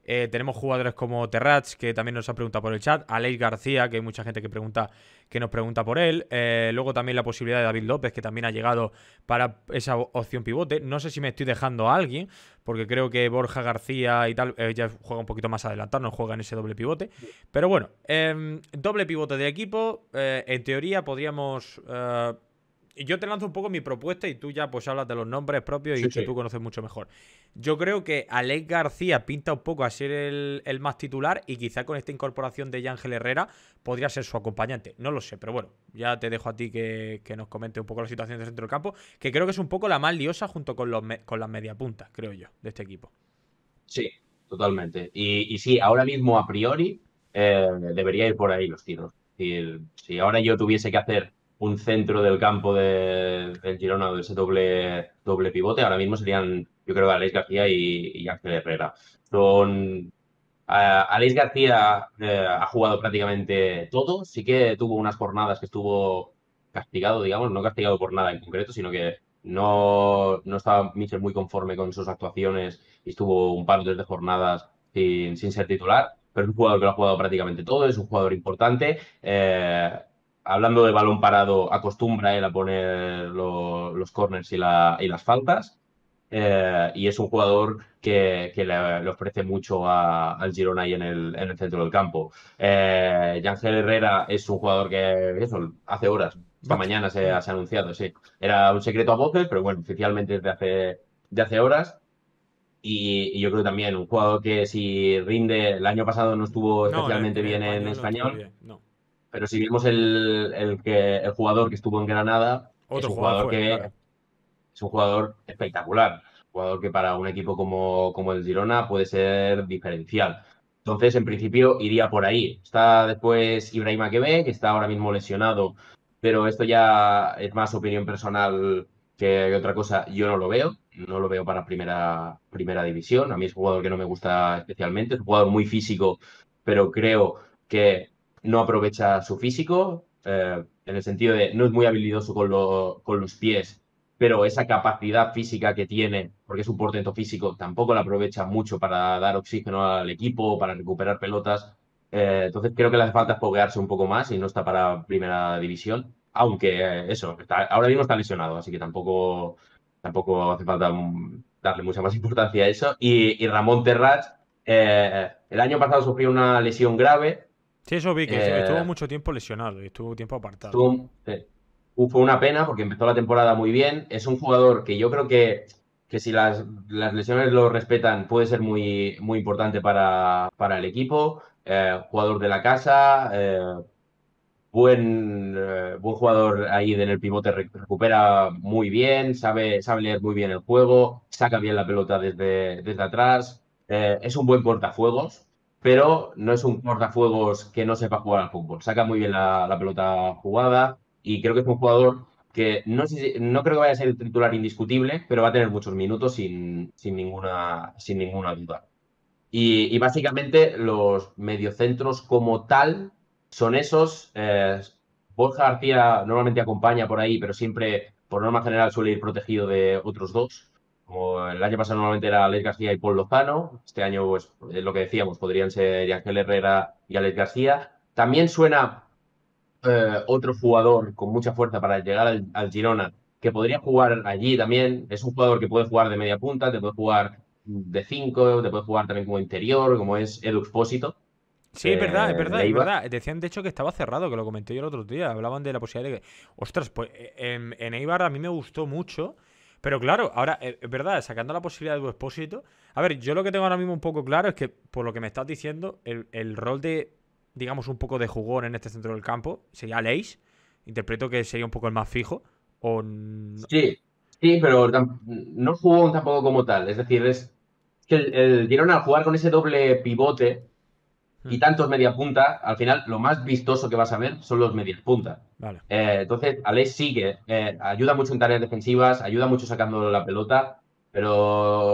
Tenemos jugadores como Terrats, que también nos ha preguntado por el chat. Aleix García, que hay mucha gente que nos pregunta por él. Luego también la posibilidad de David López, que también ha llegado para esa opción pivote. No sé si me estoy dejando a alguien, porque creo que Borja García y tal ya juega un poquito más adelantado, no juega en ese doble pivote. Pero bueno, doble pivote de equipo. En teoría podríamos... y yo te lanzo un poco mi propuesta y tú ya pues hablas de los nombres propios y Sí, que tú sí. conoces mucho mejor. Yo creo que Aleix García pinta un poco a ser el más titular y quizá con esta incorporación de Yángel Herrera podría ser su acompañante. No lo sé, pero bueno, ya te dejo a ti que nos comente un poco la situación del centro del campo, que creo que es un poco la más liosa junto con las mediapuntas, creo yo, de este equipo. Sí, totalmente. Y sí, ahora mismo a priori debería ir por ahí los tiros. Si ahora yo tuviese que hacer un centro del campo del Girona o de ese doble pivote, ahora mismo serían, yo creo, Alex García y Ángel Herrera. Son, Alex García ha jugado prácticamente todo. Sí que tuvo unas jornadas que estuvo castigado, digamos, no castigado por nada en concreto, sino que no estaba Mitchell muy conforme con sus actuaciones y estuvo un par o tres de jornadas sin ser titular, pero es un jugador que lo ha jugado prácticamente todo, es un jugador importante. Hablando de balón parado, acostumbra él a poner los corners y las faltas. Y es un jugador que le ofrece mucho al Girona ahí en el centro del campo. Yángel Herrera es un jugador que eso, hace horas, esta Vale. mañana se ha anunciado, sí. Era un secreto a voces, pero bueno, oficialmente es de hace horas. Y yo creo también un jugador que si rinde, el año pasado no estuvo No, especialmente en el bien en español no estuvo español, bien, no. pero si vimos el jugador que estuvo en Granada, Otro jugador fue, claro. es un jugador espectacular. Un jugador que para un equipo como el Girona puede ser diferencial. Entonces, en principio, iría por ahí. Está después Ibrahim Akebe, que está ahora mismo lesionado, pero esto ya es más opinión personal que otra cosa. Yo no lo veo. No lo veo para primera división. A mí es un jugador que no me gusta especialmente. Es un jugador muy físico, pero creo que no aprovecha su físico, en el sentido de no es muy habilidoso con los pies, pero esa capacidad física que tiene, porque es un portento físico, tampoco la aprovecha mucho para dar oxígeno al equipo, para recuperar pelotas. Entonces creo que le hace falta foguearse un poco más y no está para primera división, aunque eso, ahora mismo está lesionado, así que tampoco hace falta darle mucha más importancia a eso. Y Ramón Terrats, el año pasado sufrió una lesión grave. Sí, eso vi, que estuvo eh, mucho tiempo lesionado y estuvo tiempo apartado. fue una pena porque empezó la temporada muy bien. Es un jugador que yo creo que si las lesiones lo respetan puede ser muy importante para el equipo. Jugador de la casa. buen jugador ahí en el pivote, recupera muy bien, sabe leer muy bien el juego, saca bien la pelota desde atrás, es un buen cortafuegos, pero no es un cortafuegos que no sepa jugar al fútbol. Saca muy bien la pelota jugada y creo que es un jugador que no creo que vaya a ser el titular indiscutible, pero va a tener muchos minutos sin ninguna duda. Y básicamente los mediocentros como tal son esos. Borja García normalmente acompaña por ahí, pero siempre, por norma general, suele ir protegido de otros dos. Como el año pasado normalmente era Alex García y Paul Lozano. Este año, pues, es lo que decíamos, podrían ser Ángel Herrera y Alex García. También suena otro jugador con mucha fuerza para llegar al Girona, que podría jugar allí también. Es un jugador que puede jugar de media punta, te puede jugar de 5, te puede jugar también como interior, como es Edu Expósito, Sí, es verdad, es del verdad, es Eibar. verdad. Decían de hecho que estaba cerrado, que lo comenté yo el otro día. Hablaban de la posibilidad de que. Ostras, pues en Eibar a mí me gustó mucho. Pero claro, ahora, es verdad, sacando la posibilidad de tu expósito. A ver, yo lo que tengo ahora mismo un poco claro es que, por lo que me estás diciendo, el rol de, digamos, un poco de jugón en este centro del campo sería Leis. Interpreto que sería un poco el más fijo. O. Sí, sí, pero no jugó tampoco como tal. Es decir, es que el Girona al jugar con ese doble pivote y tantos media punta, al final lo más vistoso que vas a ver son los medias punta. Vale. Entonces, Aleix sigue, ayuda mucho en tareas defensivas, ayuda mucho sacando la pelota, pero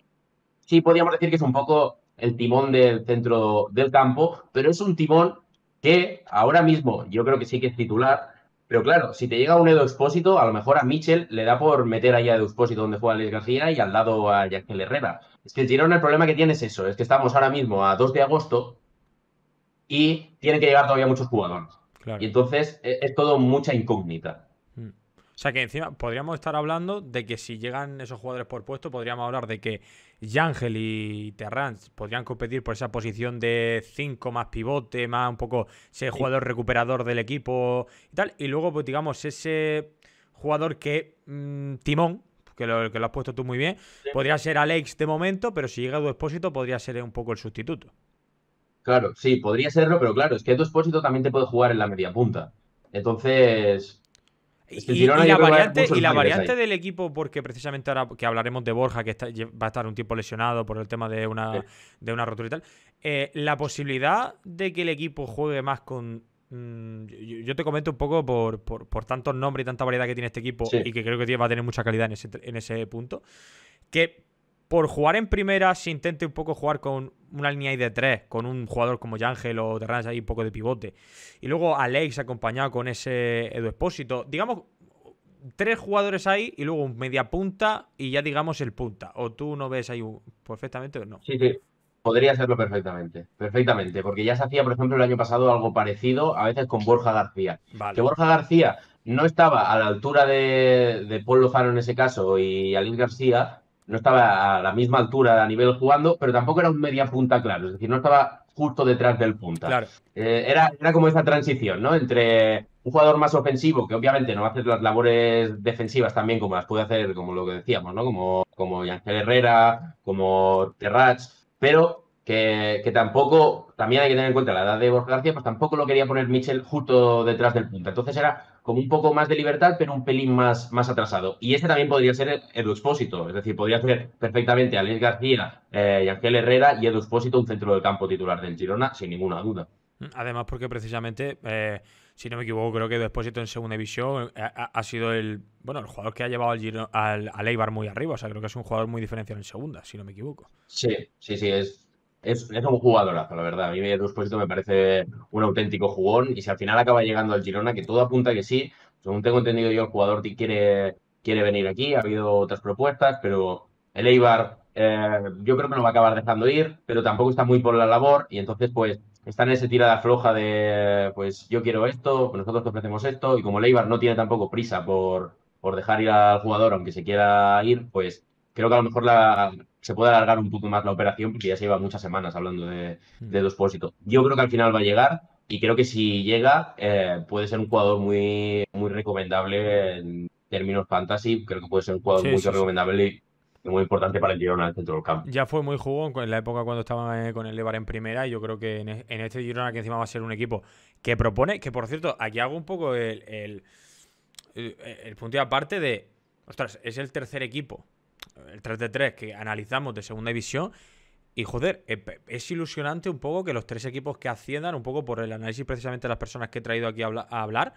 sí podríamos decir que es un poco el timón del centro del campo, pero es un timón que ahora mismo yo creo que sí que es titular. Pero claro, si te llega un Edo Expósito, a lo mejor a Mitchell le da por meter ahí a Edo Expósito donde juega Alex García y al lado a Ángel Herrera. Es que el Girona el problema que tiene es eso, es que estamos ahora mismo a 2 de agosto y tienen que llegar todavía muchos jugadores. Y Claro. entonces es todo mucha incógnita. Mm. O sea que encima podríamos estar hablando de que si llegan esos jugadores por puesto, podríamos hablar de que Yángel y Terrans podrían competir por esa posición de 5 más pivote, más un poco ese Sí, jugador recuperador del equipo y tal. Y luego, pues digamos, ese jugador que timón, que lo has puesto tú muy bien, sí. podría ser Alex de momento, pero si llega a tu expósito, podría ser un poco el sustituto. Claro, sí, podría serlo, pero claro, es que Edu Expósito también te puede jugar en la media punta. Entonces, es que el Y Girona yo la creo que va a haber variante, y muchos la bailes variante ahí. del equipo, porque precisamente ahora que hablaremos de Borja, que va a estar un tiempo lesionado por el tema Sí, de una rotura y tal, la posibilidad de que el equipo juegue más con. Yo te comento un poco por tantos nombres y tanta variedad que tiene este equipo sí, y que creo que va a tener mucha calidad en ese punto, que por jugar en primera se intente un poco jugar con una línea ahí de tres, con un jugador como Yangel o Terrans ahí un poco de pivote. Y luego Alex acompañado con ese Edu Expósito. Digamos, tres jugadores ahí y luego un media punta y ya digamos el punta. O tú no ves ahí perfectamente o no. sí, sí. Podría serlo perfectamente, perfectamente, porque ya se hacía, por ejemplo, el año pasado algo parecido, a veces con Borja García. Que Vale. Borja García no estaba a la altura de Paul Lozano en ese caso y Alís García, no estaba a la misma altura a nivel jugando, pero tampoco era un media punta claro, es decir, no estaba justo detrás del punta. Claro. Era como esa transición, ¿no? Entre un jugador más ofensivo, que obviamente no va a hacer las labores defensivas también como las puede hacer, como lo que decíamos, ¿no? Como Ángel Herrera, como Terrats, pero que tampoco, también hay que tener en cuenta la edad de Borja García, pues tampoco lo quería poner Mitchell justo detrás del punta. Entonces era como un poco más de libertad, pero un pelín más atrasado. Y este también podría ser Edu Expósito, es decir, podría ser perfectamente Alex García y Ángel Herrera y Edu Expósito un centro del campo titular del Girona, sin ninguna duda. Además, porque precisamente, si no me equivoco, creo que Despósito en segunda división ha sido el jugador que ha llevado al Eibar muy arriba. O sea, creo que es un jugador muy diferencial en segunda, si no me equivoco. Sí, sí, sí, es un jugadorazo, la verdad. A mí Edu Expósito me parece un auténtico jugón y si al final acaba llegando al Girona, que todo apunta que sí, según tengo entendido yo, el jugador quiere venir aquí, ha habido otras propuestas, pero el Eibar yo creo que lo va a acabar dejando ir, pero tampoco está muy por la labor y entonces pues está en ese tirada floja de pues yo quiero esto, pues nosotros te ofrecemos esto y como el Eibar no tiene tampoco prisa por dejar ir al jugador aunque se quiera ir, pues creo que a lo mejor se puede alargar un poco más la operación porque ya se lleva muchas semanas hablando de Dos Expósito. Yo creo que al final va a llegar y creo que si llega puede ser un jugador muy, muy recomendable en términos fantasy. Creo que puede ser un jugador Sí, muy sí, sí. recomendable muy importante para el Girona en el centro del campo. Ya fue muy jugón en la época cuando estaba con el Eibar en primera y yo creo que en este Girona que encima va a ser un equipo que propone, que por cierto, aquí hago un poco el punto y aparte de, ostras, es el tercer equipo, el 3 de 3 que analizamos de segunda división y joder, es ilusionante un poco que los tres equipos que asciendan, un poco por el análisis precisamente de las personas que he traído aquí a hablar,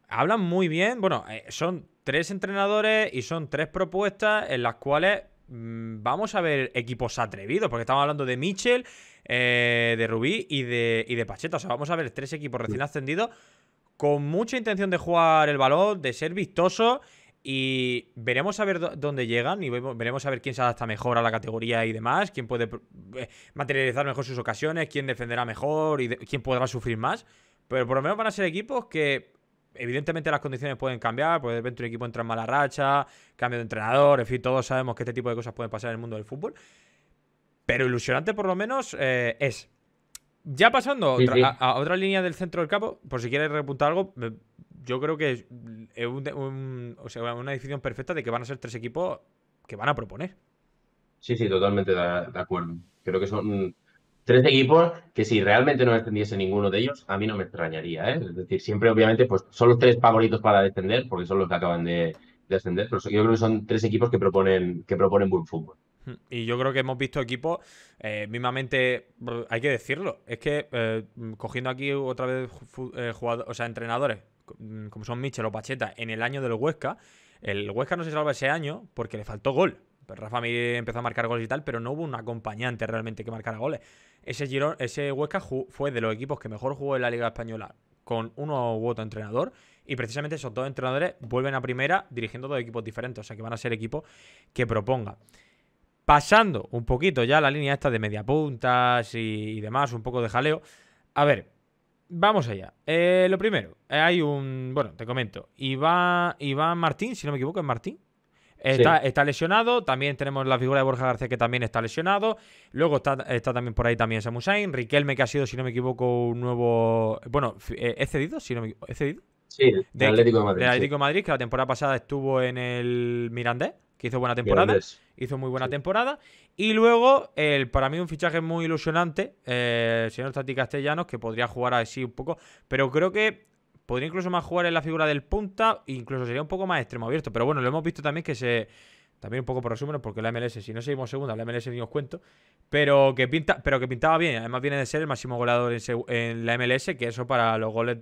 hablan muy bien. Bueno, son tres entrenadores y son tres propuestas en las cuales vamos a ver equipos atrevidos, porque estamos hablando de Michel, de Rubí y de Pacheta. O sea, vamos a ver tres equipos recién ascendidos con mucha intención de jugar el balón, de ser vistosos. Y veremos a ver dónde llegan y veremos a ver quién se adapta mejor a la categoría y demás, quién puede materializar mejor sus ocasiones, quién defenderá mejor y quién podrá sufrir más. Pero por lo menos van a ser equipos que evidentemente las condiciones pueden cambiar, puede ver un equipo entra en mala racha, cambio de entrenador, en fin, todos sabemos que este tipo de cosas pueden pasar en el mundo del fútbol. Pero ilusionante por lo menos es. Ya pasando Sí, sí. a otra línea del centro del campo, por si quieres repuntar algo, yo creo que es o sea, una decisión perfecta de que van a ser tres equipos que van a proponer. Sí, sí, totalmente de acuerdo. Creo que son tres equipos que si realmente no descendiese ninguno de ellos, a mí no me extrañaría, ¿eh? Es decir, siempre obviamente pues son los tres favoritos para descender, porque son los que acaban de ascender, pero yo creo que son tres equipos que proponen buen fútbol. Y yo creo que hemos visto equipos, mismamente, hay que decirlo, es que cogiendo aquí otra vez jugadores, o sea, entrenadores, como son Michel o Pacheta, en el año del Huesca, el Huesca no se salva ese año porque le faltó gol. Pues Rafa Mir empezó a marcar goles y tal, pero no hubo un acompañante realmente que marcara goles. Ese Huesca fue de los equipos que mejor jugó en la Liga Española con uno u otro entrenador. Y precisamente esos dos entrenadores vuelven a primera dirigiendo dos equipos diferentes. O sea que van a ser equipos que propongan. Pasando un poquito ya la línea esta de mediapuntas y demás, un poco de jaleo. A ver, vamos allá. Lo primero, hay un... Bueno, te comento. Iván Martín, si no me equivoco, es Martín. Sí, Está lesionado. También tenemos la figura de Borja García que también está lesionado. Luego está también por ahí también Samu Sainz. Riquelme que ha sido, si no me equivoco, un nuevo... Bueno, ¿he cedido? Si no me equivoco. ¿He cedido? sí, el Atlético de Del Madrid, sí. Atlético de Madrid, que la temporada pasada estuvo en el Mirandés, que hizo buena temporada. Mirandés. Hizo muy buena Sí. temporada. Y luego, para mí, un fichaje muy ilusionante, el señor Tati Castellanos, que podría jugar así un poco. Pero creo que podría incluso más jugar en la figura del punta, incluso sería un poco más extremo abierto. Pero bueno, lo hemos visto también que se. También un poco por resumen, porque la MLS, si no seguimos segunda, la MLS ni os cuento. Pero que pintaba bien. Además, viene de ser el máximo goleador en la MLS, que eso para los goles,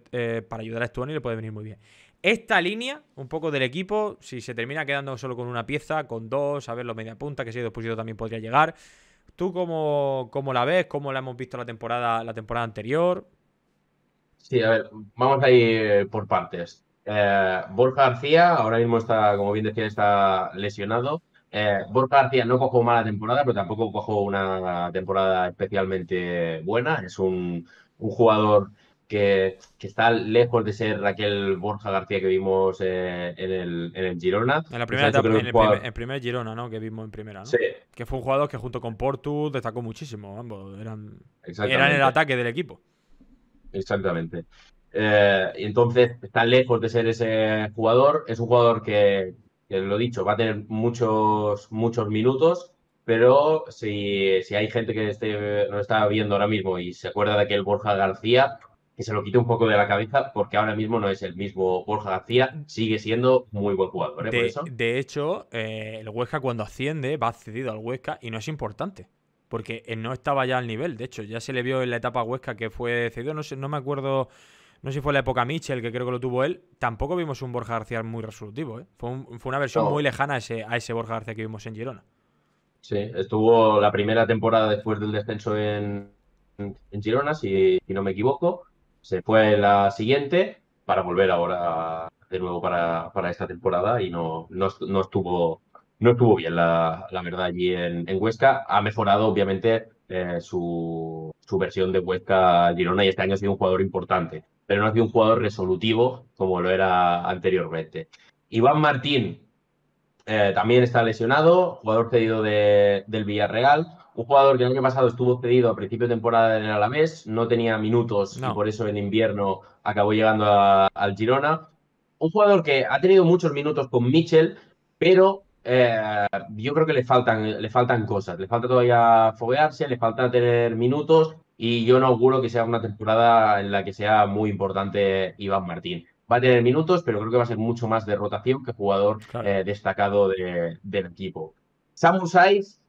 para ayudar a Stuani le puede venir muy bien. Esta línea, un poco del equipo, si se termina quedando solo con una pieza, con dos, a ver los media punta, que si Expósito también podría llegar. ¿Tú cómo la ves? ¿Cómo la hemos visto la temporada anterior? Sí, a ver, vamos a ir por partes. Borja García, ahora mismo está, como bien decía, está lesionado. Borja García no cojo mala temporada, pero tampoco cojo una temporada especialmente buena. Es un jugador que está lejos de ser aquel Borja García que vimos en el Girona. En la Que se primera ha hecho, etapa, creo, un jugador. el primer Girona, ¿no? Que vimos en primera, ¿no? Sí, Que fue un jugador que junto con Portu destacó muchísimo. Ambos eran el exactamente. ataque del equipo. Exactamente. Y entonces está lejos de ser ese jugador. Es un jugador que, lo dicho, va a tener muchos, muchos minutos, pero si hay gente que no está viendo ahora mismo y se acuerda de aquel Borja García, que se lo quite un poco de la cabeza, porque ahora mismo no es el mismo Borja García, sigue siendo muy buen jugador, ¿eh? Por eso. De hecho, el Huesca cuando asciende va cedido al Huesca y no es importante. Porque él no estaba ya al nivel. De hecho, ya se le vio en la etapa Huesca que fue cedido. No sé, no me acuerdo. No sé si fue la época Mitchell, que creo que lo tuvo él. Tampoco vimos un Borja García muy resolutivo, ¿eh? Fue una versión muy No, lejana a ese Borja García que vimos en Girona. sí, estuvo la primera temporada después del descenso en Girona, si no me equivoco. Se fue la siguiente para volver ahora de nuevo para esta temporada y no estuvo bien, la verdad, allí en Huesca. Ha mejorado, obviamente, su versión de Huesca-Girona y este año ha sido un jugador importante, pero no ha sido un jugador resolutivo como lo era anteriormente. Iván Martín. También está lesionado, jugador cedido del Villarreal, un jugador que el año pasado estuvo cedido a principio de temporada en el Alavés, no tenía minutos y No. por eso en invierno acabó llegando al Girona. Un jugador que ha tenido muchos minutos con Mitchell, pero yo creo que le faltan cosas. Le falta todavía foguearse, le falta tener minutos y yo no auguro que sea una temporada en la que sea muy importante Iván Martín. Va a tener minutos, pero creo que va a ser mucho más de rotación que jugador Claro. destacado del equipo. Samu Saiz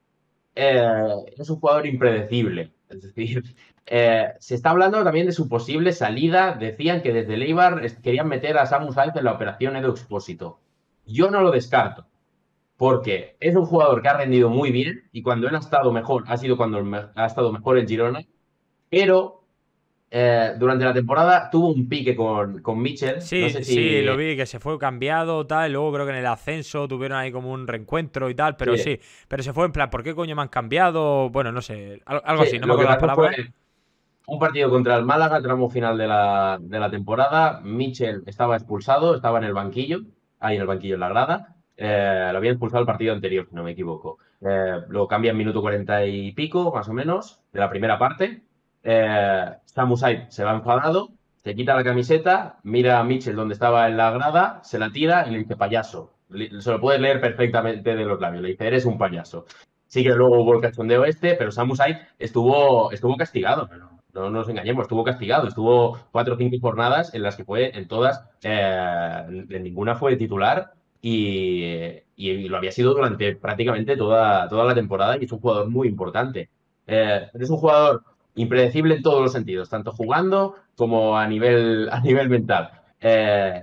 es un jugador impredecible. Es decir, se está hablando también de su posible salida. Decían que desde el Eibar querían meter a Samu Saiz en la operación Edo Expósito. Yo no lo descarto, porque es un jugador que ha rendido muy bien y cuando él ha estado mejor, ha sido cuando ha estado mejor en Girona, pero durante la temporada tuvo un pique con Mitchell. No Sí, sé sí, si. lo vi, que se fue cambiado, tal, y luego creo que en el ascenso tuvieron ahí como un reencuentro y tal, pero Sí, sí, pero se fue en plan, ¿por qué coño me han cambiado? Bueno, no sé, algo sí, así, no me lo que acuerdo las pasó fue palabras. un partido contra el Málaga, tramo final de la temporada. Mitchell estaba expulsado, estaba en el banquillo, ahí en el banquillo en la grada. Lo había expulsado el partido anterior, si no me equivoco. Lo cambia en minuto 40 y pico, más o menos, de la primera parte. Samu Said se va enfadado, se quita la camiseta, mira a Mitchell donde estaba en la grada, se la tira y le dice payaso. Se lo puedes leer perfectamente de los labios. Le dice, eres un payaso. Sí que luego hubo el cachondeo este, pero Samu Said estuvo castigado. No nos engañemos, estuvo castigado. Estuvo 4 o 5 jornadas en las que fue, en todas, en ninguna fue titular y lo había sido durante prácticamente toda la temporada y es un jugador muy importante. Es un jugador impredecible en todos los sentidos, tanto jugando como a nivel mental.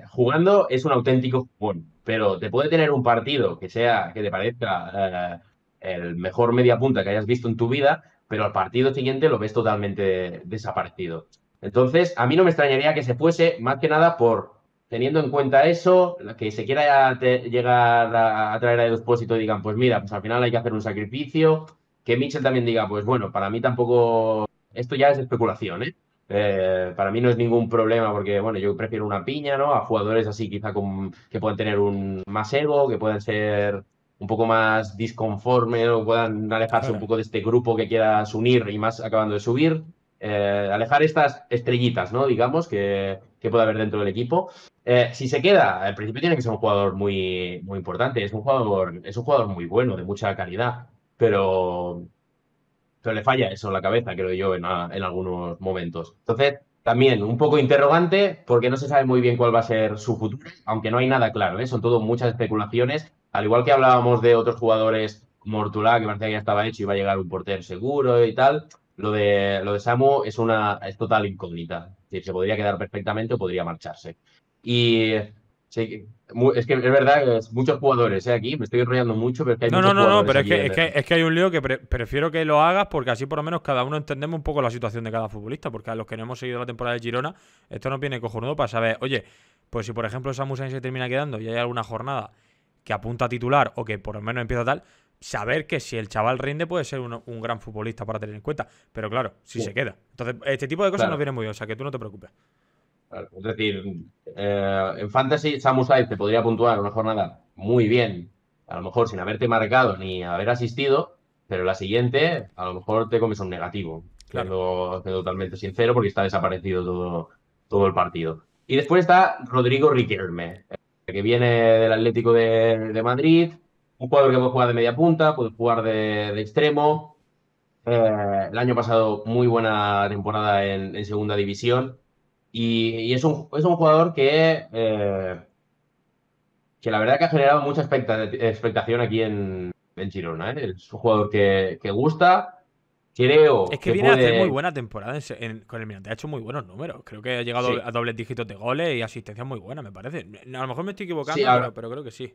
Jugando es un auténtico jugón, pero te puede tener un partido que te parezca el mejor media punta que hayas visto en tu vida, pero al partido siguiente lo ves totalmente desaparecido. Entonces, a mí no me extrañaría que se fuese, más que nada por, teniendo en cuenta eso, que se quiera llegar a traer a Edu Espósito y digan, pues mira, pues al final hay que hacer un sacrificio, que Mitchell también diga, pues bueno, para mí tampoco, esto ya es especulación, ¿eh? Para mí no es ningún problema porque, bueno, yo prefiero una piña, ¿no? A jugadores así quizá que puedan tener un más ego, que puedan ser un poco más disconforme o puedan alejarse un Claro. poco de este grupo que quieras unir y más acabando de subir. Alejar estas estrellitas, ¿no? Digamos, que puede haber dentro del equipo. Si se queda, al principio tiene que ser un jugador muy, muy importante. Es un jugador muy bueno, de mucha calidad, pero le falla eso en la cabeza, creo yo, en algunos momentos. Entonces, también un poco interrogante porque no se sabe muy bien cuál va a ser su futuro, aunque no hay nada claro, ¿eh? Son todo muchas especulaciones. Al igual que hablábamos de otros jugadores como Ortulá, que parecía que ya estaba hecho y iba a llegar un portero seguro y tal, lo de Samu es total incógnita. Es decir, se podría quedar perfectamente o podría marcharse. Y sí, es que es verdad que muchos jugadores, aquí me estoy enrollando mucho, pero es que hay No, no, muchos no, no, jugadores pero es aquí que, es que, es que hay un lío que prefiero que lo hagas porque así por lo menos cada uno entendemos un poco la situación de cada futbolista, porque a los que no hemos seguido la temporada de Girona, esto nos viene cojonudo para saber, oye, pues si por ejemplo Samu Sainz se termina quedando y hay alguna jornada que apunta a titular o que por lo menos empieza tal, saber que si el chaval rinde puede ser un gran futbolista para tener en cuenta, pero claro, si se Sí, queda. Entonces, este tipo de cosas nos claro. vienen muy bien, o sea que tú no te preocupes. Claro, es decir, en Fantasy, Samu Said te podría puntuar una jornada muy bien, a lo mejor sin haberte marcado ni haber asistido, pero la siguiente a lo mejor te comes un negativo, Claro. siendo totalmente sincero, porque está desaparecido todo el partido. Y después está Rodrigo Riquelme, que viene del Atlético de Madrid, un jugador que puede jugar de media punta, puede jugar de extremo. El año pasado muy buena temporada en segunda división. Y es un jugador que la verdad que ha generado mucha expectación aquí en Girona, ¿eh? Es un jugador que gusta, Es creo que que viene a hacer muy puede. buena temporada con el Mirandés, ha hecho muy buenos números. Creo que ha llegado Sí, a dobles dígitos de goles y asistencias muy buenas, me parece. A lo mejor me estoy sí, equivocando, pero, ahora, pero creo que sí.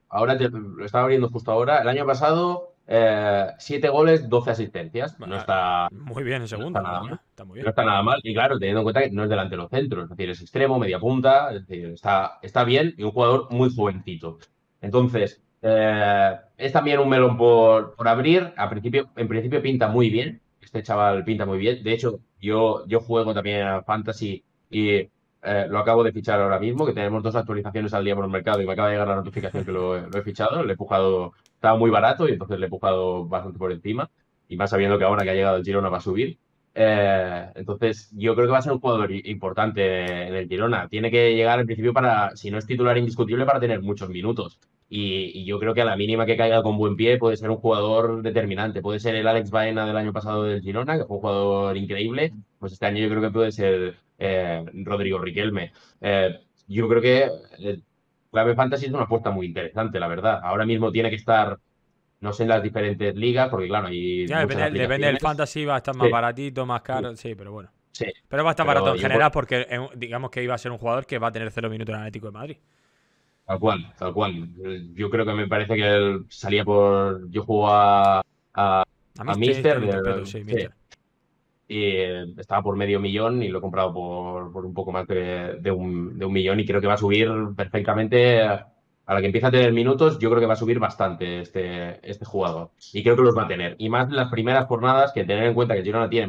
ahora lo estaba abriendo justo ahora. El año pasado, 7 goles, 12 asistencias. No Bueno, está, muy bien en no está segunda, la nada verdad. mal. Está muy No bien. está nada mal. Y claro, teniendo en cuenta que no es delante de los centros, es decir, es extremo, media punta, es decir, está bien y un jugador muy jovencito. Entonces, es también un melón por abrir. En principio pinta muy bien. Este chaval pinta muy bien. De hecho, yo juego también a Fantasy y lo acabo de fichar ahora mismo, que tenemos 2 actualizaciones al día por el mercado y me acaba de llegar la notificación que lo he fichado. Le he empujado, estaba muy barato y entonces le he empujado bastante por encima. Y más sabiendo que ahora que ha llegado el Girona va a subir. Entonces, yo creo que va a ser un jugador importante en el Girona. Tiene que llegar al principio para, si no es titular indiscutible, para tener muchos minutos. Y yo creo que a la mínima que caiga con buen pie puede ser un jugador determinante. Puede ser el Alex Baena del año pasado del Girona, que fue un jugador increíble. Pues este año yo creo que puede ser Rodrigo Riquelme. Yo creo que Clave Fantasy es una apuesta muy interesante, la verdad. Ahora mismo tiene que estar, no sé, en las diferentes ligas, porque claro, hay Ya, muchas depende del aplicaciones. fantasy, va a estar más Sí, baratito, más sí, caro, sí, pero bueno. sí. Pero va a estar barato Pero en yo, general porque digamos que iba a ser un jugador que va a tener 0 minutos en Atlético de Madrid. tal cual, tal cual. Yo creo que me parece que él salía por. Yo juego A a Mister Mister, y Perpetuo, sí, sí, Mister. y estaba por medio millón y lo he comprado por un poco más de un millón y creo que va a subir perfectamente. A la que empieza a tener minutos, yo creo que va a subir bastante este jugador. Y creo que los va a tener. Y más en las primeras jornadas, que tener en cuenta que el Girona tiene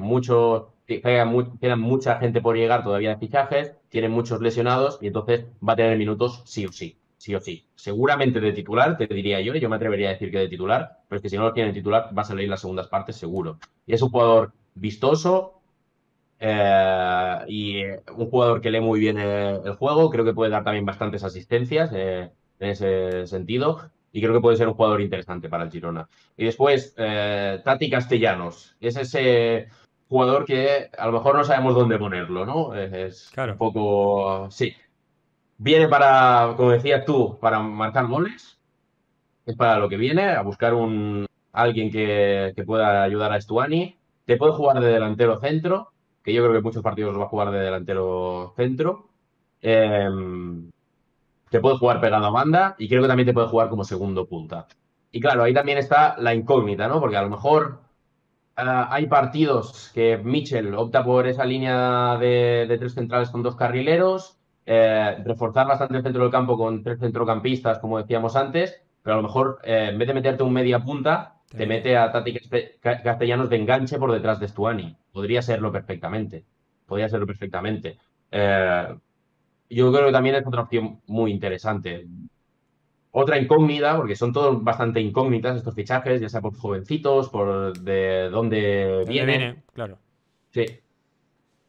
queda mucha gente por llegar todavía de fichajes, tiene muchos lesionados y entonces va a tener minutos sí o sí. Sí o sí. Seguramente de titular, te diría yo me atrevería a decir que de titular, pero es que si no lo tiene titular, va a salir las segundas partes seguro. Y es un jugador vistoso y un jugador que lee muy bien el juego. Creo que puede dar también bastantes asistencias en ese sentido. Y creo que puede ser un jugador interesante para el Girona. Y después, Tati Castellanos. Es ese jugador que a lo mejor no sabemos dónde ponerlo, ¿no? Es un Claro. poco. Sí. Viene para, como decías tú, para marcar goles. Es para lo que viene, a buscar alguien que pueda ayudar a Stuani. Te puede jugar de delantero centro, que yo creo que muchos partidos los va a jugar de delantero centro. Eh, Te puede jugar pegado a banda y creo que también te puede jugar como segundo punta. Y claro, ahí también está la incógnita, ¿no? Porque a lo mejor hay partidos que Mitchell opta por esa línea de tres centrales con dos carrileros, reforzar bastante el centro del campo con tres centrocampistas, como decíamos antes, pero a lo mejor en vez de meterte un media punta, Te te mete. mete a Tati Castellanos de enganche por detrás de Stuani. Podría serlo perfectamente. Podría serlo perfectamente. Eh, yo creo que también es otra opción muy interesante. Otra incógnita, porque son todos bastante incógnitas estos fichajes, ya sea por jovencitos, por de dónde ¿De dónde vienen. viene? Claro. Sí,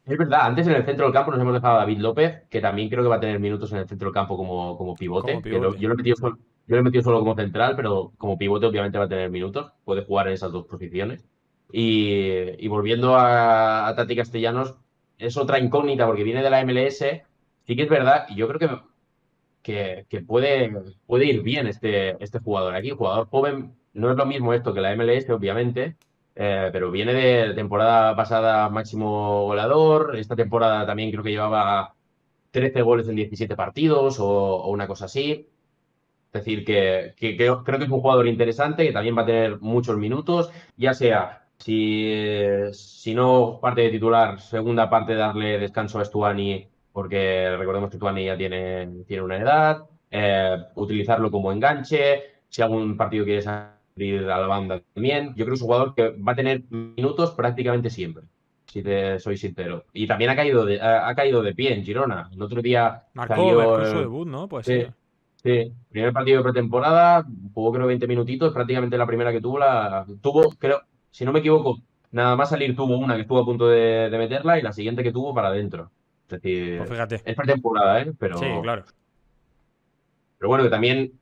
es verdad. Antes en el centro del campo nos hemos dejado a David López, que también creo que va a tener minutos en el centro del campo como Como pivote. pivote. Yo lo he metido solo como central, pero como pivote obviamente va a tener minutos. Puede jugar en esas dos posiciones. Y volviendo a Tati Castellanos, es otra incógnita porque viene de la MLS. Sí que es verdad, y yo creo que puede ir bien este jugador aquí. Jugador joven, no es lo mismo esto que la MLS, obviamente, pero viene de temporada pasada máximo goleador. Esta temporada también creo que llevaba 13 goles en 17 partidos o una cosa así. Es decir, que creo que es un jugador interesante que también va a tener muchos minutos, ya sea si no parte de titular, segunda parte darle descanso a Stuani, porque recordemos que Stuani ya tiene una edad, utilizarlo como enganche, si algún partido quiere salir a la banda también. Yo creo que es un jugador que va a tener minutos prácticamente siempre, si te soy sincero. Y también ha caído de pie en Girona. El otro día Marcó su salió. debut, ¿no? Puede Sí, ser. sí, primer partido de pretemporada, jugó creo 20 minutitos, prácticamente la primera que tuvo, creo, si no me equivoco, nada más salir tuvo una que estuvo a punto de meterla y la siguiente que tuvo para adentro. Es Pues decir, fíjate. es pretemporada, ¿eh? Sí, Pero, claro. pero bueno, que también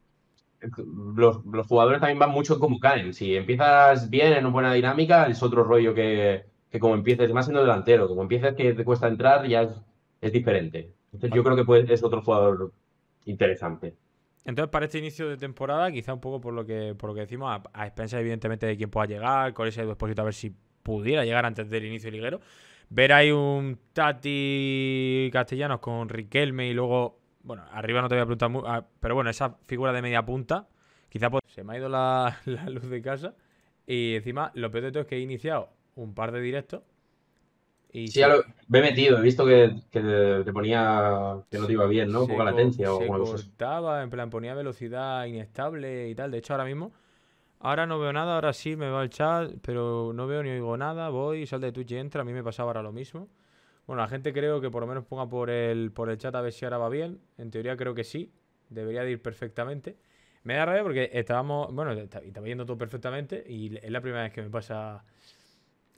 los jugadores también van mucho como caen. Si empiezas bien, en una buena dinámica, es otro rollo que como empieces, más siendo delantero, como empieces que te cuesta entrar, ya es diferente. Entonces yo Vale. creo que es otro jugador interesante. Entonces, para este inicio de temporada, quizá un poco por lo que decimos, a expensas, evidentemente, de quién pueda llegar, con ese Expósito, a ver si pudiera llegar antes del inicio liguero. Ver ahí un Tati Castellanos con Riquelme y luego, bueno, arriba no te voy a preguntar, pero bueno, esa figura de media punta, quizá pues, se me ha ido la, la luz de casa. Y encima, lo peor de todo es que he iniciado un par de directos y Sí, ya lo me he metido, he visto que te ponía que no te iba bien, ¿no? Poca latencia o se alguna cosa así. cortaba, en plan, ponía velocidad inestable y tal. De hecho, ahora mismo. Ahora no veo nada, ahora sí me va el chat, pero no veo ni oigo nada. Voy, sal de Twitch y entra. A mí me pasaba ahora lo mismo. Bueno, la gente creo que por lo menos ponga por el chat a ver si ahora va bien. En teoría creo que sí. Debería de ir perfectamente. Me da rabia porque estábamos. Bueno, estaba yendo todo perfectamente. Y es la primera vez que me pasa.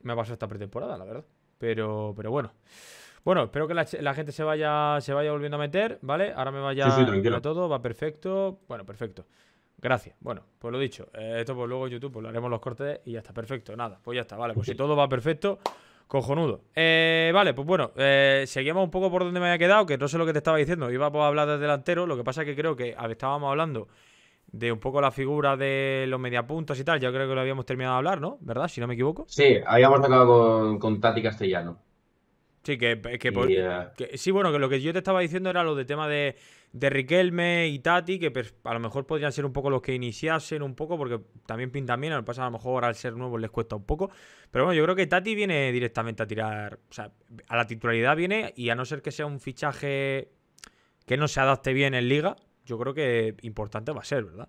Me ha pasado esta pretemporada, la verdad. Pero bueno. Bueno, espero que la gente se vaya volviendo a meter, ¿vale? Ahora me Sí, sí, vaya tranquilo. todo, va perfecto. Bueno, perfecto. Gracias. Bueno, pues lo dicho. Esto pues luego en YouTube pues lo haremos los cortes y ya está. Perfecto. Nada, pues ya está. Vale, pues si todo va perfecto, cojonudo. Vale, pues bueno, seguimos un poco por donde me había quedado, que no sé lo que te estaba diciendo. Iba a hablar del delantero, lo que pasa es que creo que estábamos hablando de un poco la figura de los mediapuntas y tal. Yo creo que lo habíamos terminado de hablar, ¿no? ¿Verdad? Si no me equivoco. Sí, habíamos acabado con Tati Castellano. Sí, Y sí, bueno, que lo que yo te estaba diciendo era lo de tema de Riquelme y Tati, que a lo mejor podrían ser un poco los que iniciasen un poco, porque también pintan bien, a lo que pasa a lo mejor al ser nuevos les cuesta un poco. Pero bueno, yo creo que Tati viene directamente a tirar, o sea, a la titularidad viene, y a no ser que sea un fichaje que no se adapte bien en liga, yo creo que importante va a ser, ¿verdad?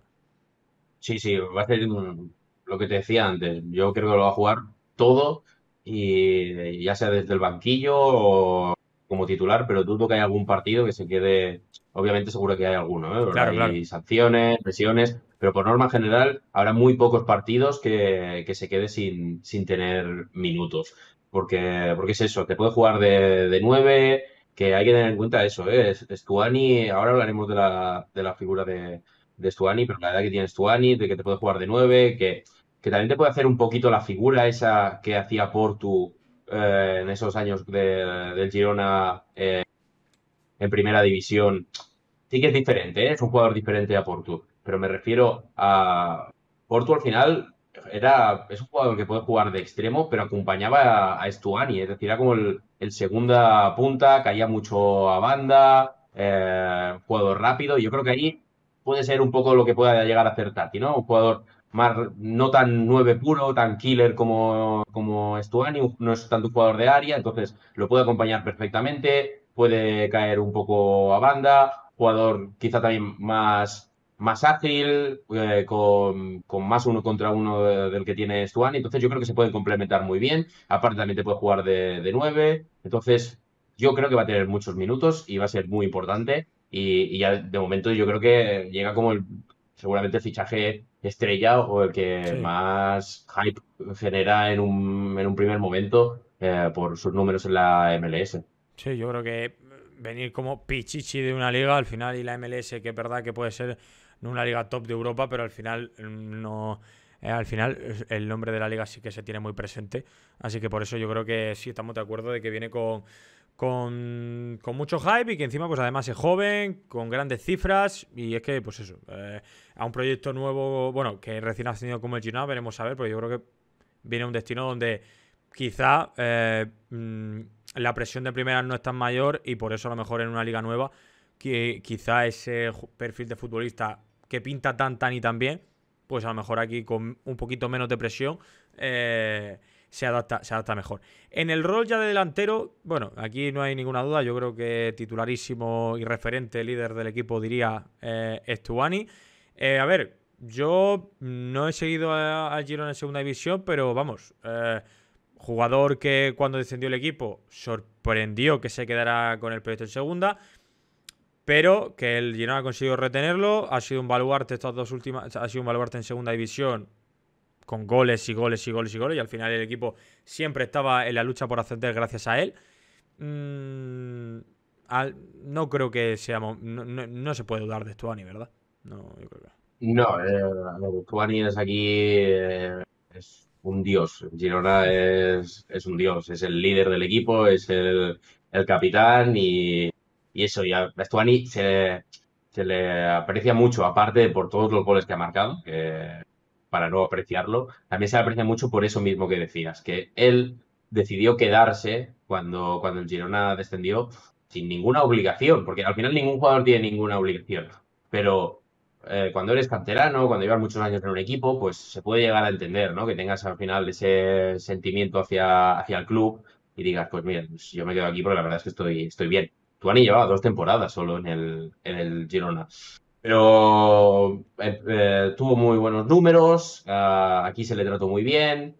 sí, sí, va a ser lo que te decía antes. Yo creo que lo va a jugar todo y ya sea desde el banquillo o como titular, pero dudo que haya algún partido que se quede. Obviamente seguro que hay alguno, ¿eh? Claro, claro. Hay sanciones, presiones, pero por norma general habrá muy pocos partidos que se quede sin tener minutos. Porque es eso, te puede jugar de 9, que hay que tener en cuenta eso, ¿eh? Stuani, ahora hablaremos de la figura de Stuani, pero la edad que tiene Stuani, de que te puede jugar de 9, que también te puede hacer un poquito la figura esa que hacía Portu en esos años del Girona en primera división. Sí que es diferente, ¿eh? Es un jugador diferente a Portu, pero me refiero a Portu al final es un jugador que puede jugar de extremo, pero acompañaba a Stuani, es decir, era como el segunda punta, caía mucho a banda, jugador rápido, y yo creo que ahí puede ser un poco lo que pueda llegar a hacer Tati, ¿no? Un jugador más, no tan 9 puro, tan killer como Stuani, no es tanto un jugador de área, entonces lo puede acompañar perfectamente, puede caer un poco a banda, jugador quizá también más ágil, con más uno contra uno del que tiene Stuani, entonces yo creo que se pueden complementar muy bien, aparte también te puede jugar de 9, entonces yo creo que va a tener muchos minutos y va a ser muy importante. Y ya de momento yo creo que llega como seguramente el fichaje estrella o el que Sí. más hype genera en un primer momento por sus números en la MLS. Sí, yo creo que venir como pichichi de una liga al final y la MLS, que es verdad que puede ser no una liga top de Europa, pero al final no. Al final el nombre de la liga sí que se tiene muy presente. Así que por eso yo creo que sí estamos de acuerdo de que viene con mucho hype y que encima pues además es joven, con grandes cifras y es que pues eso, a un proyecto nuevo, bueno, que recién ascendido como el Girona, veremos a ver, pero yo creo que viene a un destino donde quizá la presión de primera no es tan mayor y por eso a lo mejor en una liga nueva que quizá ese perfil de futbolista que pinta tan y tan bien, pues a lo mejor aquí con un poquito menos de presión se adapta mejor. En el rol ya de delantero, bueno, aquí no hay ninguna duda, yo creo que titularísimo y referente líder del equipo diría Estuani. A ver, yo no he seguido al Girona en segunda división, pero vamos, jugador que cuando descendió el equipo sorprendió que se quedara con el proyecto en segunda, pero que el Girona ha conseguido retenerlo. Ha sido un baluarte estas dos últimas, ha sido un baluarte en segunda división con goles y goles y goles y goles. Y al final el equipo siempre estaba en la lucha por ascender gracias a él. No creo que seamos. No se puede dudar de Stuani, ¿verdad? No, yo creo que. No, Tuani es aquí, es un dios. Girona es un dios, es el líder del equipo, es el capitán y eso, ya a Stuani se le aprecia mucho, aparte por todos los goles que ha marcado, que para no apreciarlo, también se le aprecia mucho por eso mismo que decías, que él decidió quedarse cuando el Girona descendió sin ninguna obligación, porque al final ningún jugador tiene ninguna obligación, pero cuando eres canterano, cuando llevas muchos años en un equipo, pues se puede llegar a entender, ¿no? Que tengas al final ese sentimiento hacia el club y digas, pues mira, pues yo me quedo aquí porque la verdad es que estoy bien. Tuani llevaba 2 temporadas solo en el Girona. Pero tuvo muy buenos números, aquí se le trató muy bien.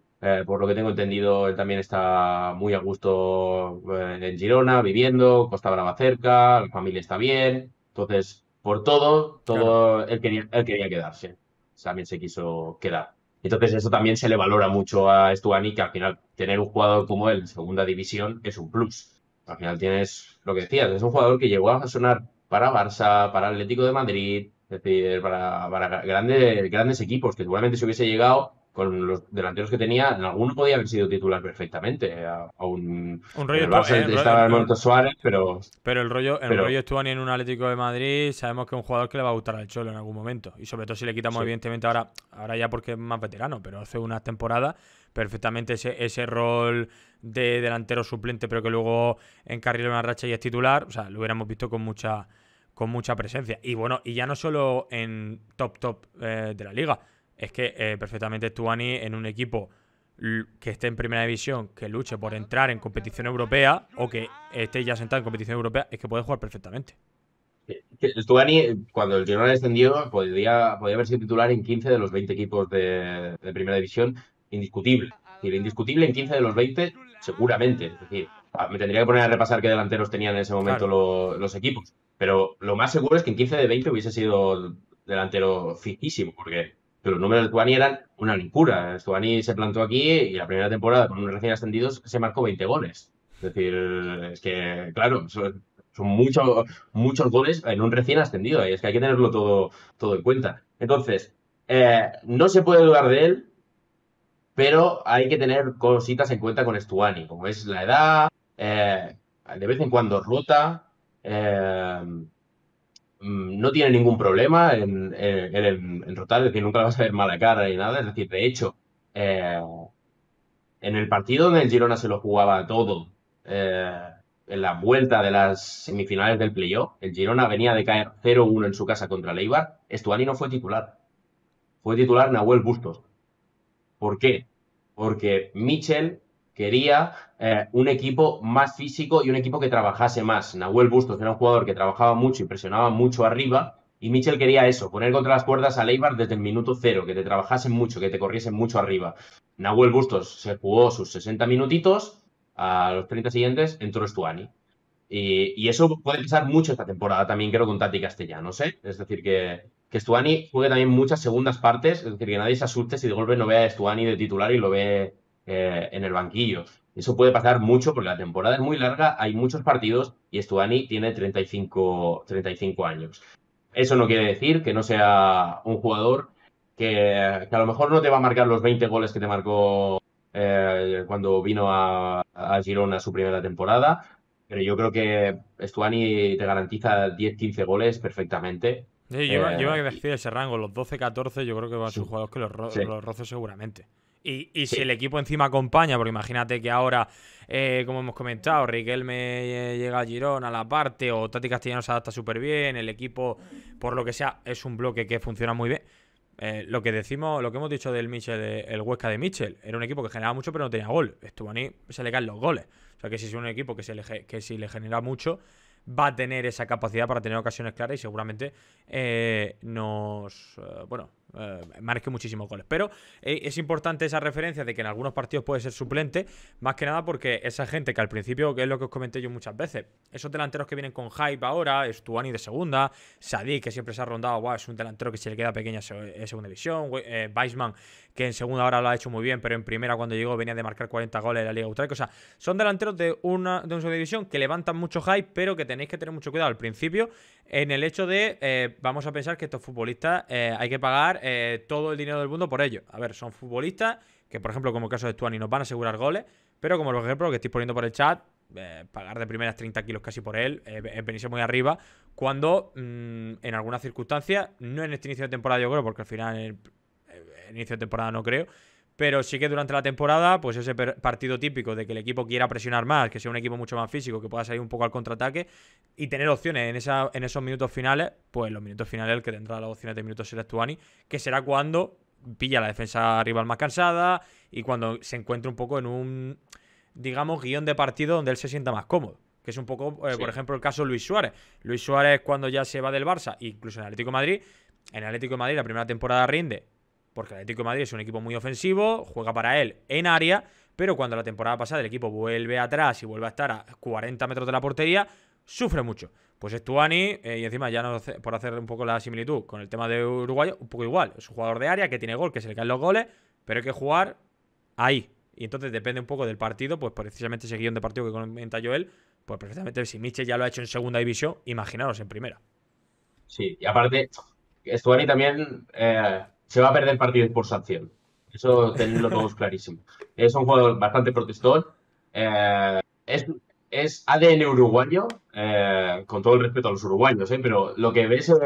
Por lo que tengo entendido, él también está muy a gusto en Girona, viviendo, Costa Brava cerca, la familia está bien. Entonces, por todo, Claro. él quería quedarse. También se quiso quedar. Entonces, eso también se le valora mucho a Stuani, que al final tener un jugador como él en segunda división es un plus. Al final tienes lo que decías, es un jugador que llegó a sonar para Barça, para Atlético de Madrid, Es decir, para grandes equipos, que seguramente si hubiese llegado con los delanteros que tenía, en alguno podía haber sido titular perfectamente. Un En rollo, el Barça estaba el Monto Suárez, pero el rollo pero Stuani en un Atlético de Madrid, sabemos que es un jugador que le va a gustar al Cholo en algún momento. Y sobre todo si le quitamos, sí. evidentemente, ahora ya porque es más veterano, pero hace unas temporadas, perfectamente ese rol de delantero suplente, pero que luego encarrila una racha y es titular, o sea, lo hubiéramos visto con mucha presencia. Y bueno, y ya no solo en top de la liga, es que perfectamente Stuani en un equipo que esté en primera división, que luche por entrar en competición europea o que esté ya sentado en competición europea, es que puede jugar perfectamente. Stuani, cuando el Girona descendió, podía haber sido titular en 15 de los 20 equipos de primera división, indiscutible. Es decir, indiscutible en 15 de los 20, seguramente. Es decir, me tendría que poner a repasar qué delanteros tenían en ese momento Claro. los equipos. Pero lo más seguro es que en 15 de 20 hubiese sido delantero fijísimo, porque los números de Stuani eran una locura. Stuani se plantó aquí y la primera temporada, con un recién ascendidos, se marcó 20 goles. Es decir, es que, claro, son muchos goles en un recién ascendido. Y es que hay que tenerlo todo en cuenta. Entonces, no se puede dudar de él, pero hay que tener cositas en cuenta con Stuani, como es la edad, de vez en cuando rota, no tiene ningún problema en rotar, es decir, nunca le vas a ver mala cara ni nada. Es decir, de hecho, eh, en el partido donde el Girona se lo jugaba todo, en la vuelta de las semifinales del playoff, el Girona venía de caer 0-1 en su casa contra el Eibar. Estuani no fue titular. Fue titular Nahuel Bustos. ¿Por qué? Porque Michel quería un equipo más físico y un equipo que trabajase más. Nahuel Bustos era un jugador que trabajaba mucho y presionaba mucho arriba. Y Michel quería eso, poner contra las cuerdas a Eibar desde el minuto cero, que te trabajasen mucho, que te corriesen mucho arriba. Nahuel Bustos se jugó sus 60 minutitos, a los 30 siguientes entró Stuani. Y eso puede pasar mucho esta temporada también, creo, con Tati Castellanos, ¿eh? Es decir, que Stuani juegue también muchas segundas partes, es decir, que nadie se asuste si de golpe no ve a Stuani de titular y lo ve en el banquillo. Eso puede pasar mucho porque la temporada es muy larga, hay muchos partidos y Stuani tiene 35 años. Eso no quiere decir que no sea un jugador que a lo mejor no te va a marcar los 20 goles que te marcó cuando vino a Girona su primera temporada, pero yo creo que Stuani te garantiza 10-15 goles perfectamente. Sí, yo iba a Eh, y- decir ese rango, los 12-14, yo creo que van a ser sí, jugadores que sí, los roce seguramente. Y si el sí, equipo encima acompaña, porque imagínate que ahora, como hemos comentado, Riquelme llega a Girona a la parte, o Tati Castellano se adapta súper bien, el equipo, por lo que sea, es un bloque que funciona muy bien. Lo que decimos, lo que hemos dicho del Michel, el Huesca de Michel, era un equipo que generaba mucho pero no tenía gol. Stuani se le caen los goles. O sea que si es un equipo que si le genera mucho, va a tener esa capacidad para tener ocasiones claras y seguramente marque muchísimos goles. Pero es importante esa referencia de que en algunos partidos puede ser suplente, más que nada porque esa gente que al principio, que es lo que os comenté yo muchas veces, esos delanteros que vienen con hype ahora, Stuani de segunda, Sadik, que siempre se ha rondado, wow, es un delantero que se le queda pequeña en segunda división, Weissman, que en segunda ahora lo ha hecho muy bien, pero en primera cuando llegó venía de marcar 40 goles en la Liga Austral. O sea, son delanteros de una segunda división que levantan mucho hype, pero que tenéis que tener mucho cuidado al principio en el hecho de, vamos a pensar que estos futbolistas hay que pagar todo el dinero del mundo por ellos. A ver, son futbolistas que, por ejemplo, como el caso de Stuani, nos van a asegurar goles, pero como por ejemplo lo que estoy poniendo por el chat, pagar de primeras 30 kilos casi por él, venirse muy arriba, cuando en algunas circunstancias, no en este inicio de temporada yo creo, porque al final en inicio de temporada no creo, pero sí que durante la temporada, pues ese partido típico de que el equipo quiera presionar más, que sea un equipo mucho más físico, que pueda salir un poco al contraataque y tener opciones en esos minutos finales, pues los minutos finales el que tendrá las opciones de minutos será Stuani, que será cuando pilla la defensa rival más cansada y cuando se encuentre un poco en un, digamos, guión de partido donde él se sienta más cómodo. Que es un poco, por sí. ejemplo, el caso de Luis Suárez. Luis Suárez, cuando ya se va del Barça, incluso en Atlético de Madrid, en Atlético de Madrid la primera temporada rinde, porque el Atlético de Madrid es un equipo muy ofensivo, juega para él en área, pero cuando la temporada pasada el equipo vuelve atrás y vuelve a estar a 40 metros de la portería, sufre mucho. Pues Stuani, y encima ya no, por hacer un poco la similitud con el tema de Uruguayo, un poco igual. Es un jugador de área que tiene gol, que se le caen los goles, pero hay que jugar ahí. Y entonces depende un poco del partido, pues precisamente ese guión de partido que comenta Joel, pues perfectamente si Miche ya lo ha hecho en segunda división, imaginaros en primera. Sí, y aparte, Stuani también se va a perder partidos por sanción. Eso tenerlo todos clarísimo. Es un jugador bastante protestón. eh, es, es ADN uruguayo, con todo el respeto a los uruguayos, pero lo que veías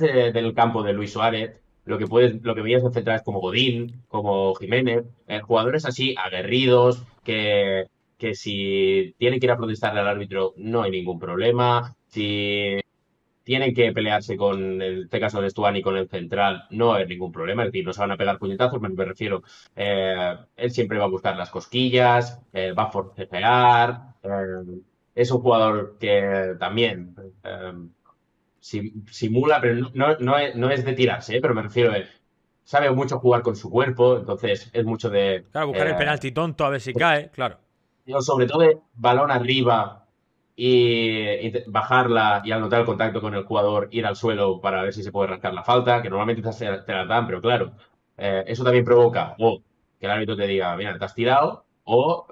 del campo de Luis Suárez, lo que veías en centrales como Godín, como Jiménez, jugadores así aguerridos que si tienen que ir a protestarle al árbitro no hay ningún problema. Si tienen que pelearse con, en este caso de Stuani, con el central, no hay ningún problema, es decir, no se van a pegar puñetazos, me refiero, él siempre va a buscar las cosquillas, va a forcejear, es un jugador que también simula, pero no es de tirarse, pero me refiero, sabe mucho jugar con su cuerpo, entonces es mucho de Claro, buscar el penalti tonto a ver si cae, claro. sobre todo de balón arriba y bajarla y al notar el contacto con el jugador ir al suelo para ver si se puede rascar la falta, que normalmente te la dan, pero claro, eso también provoca o que el árbitro te diga, mira, te has tirado, o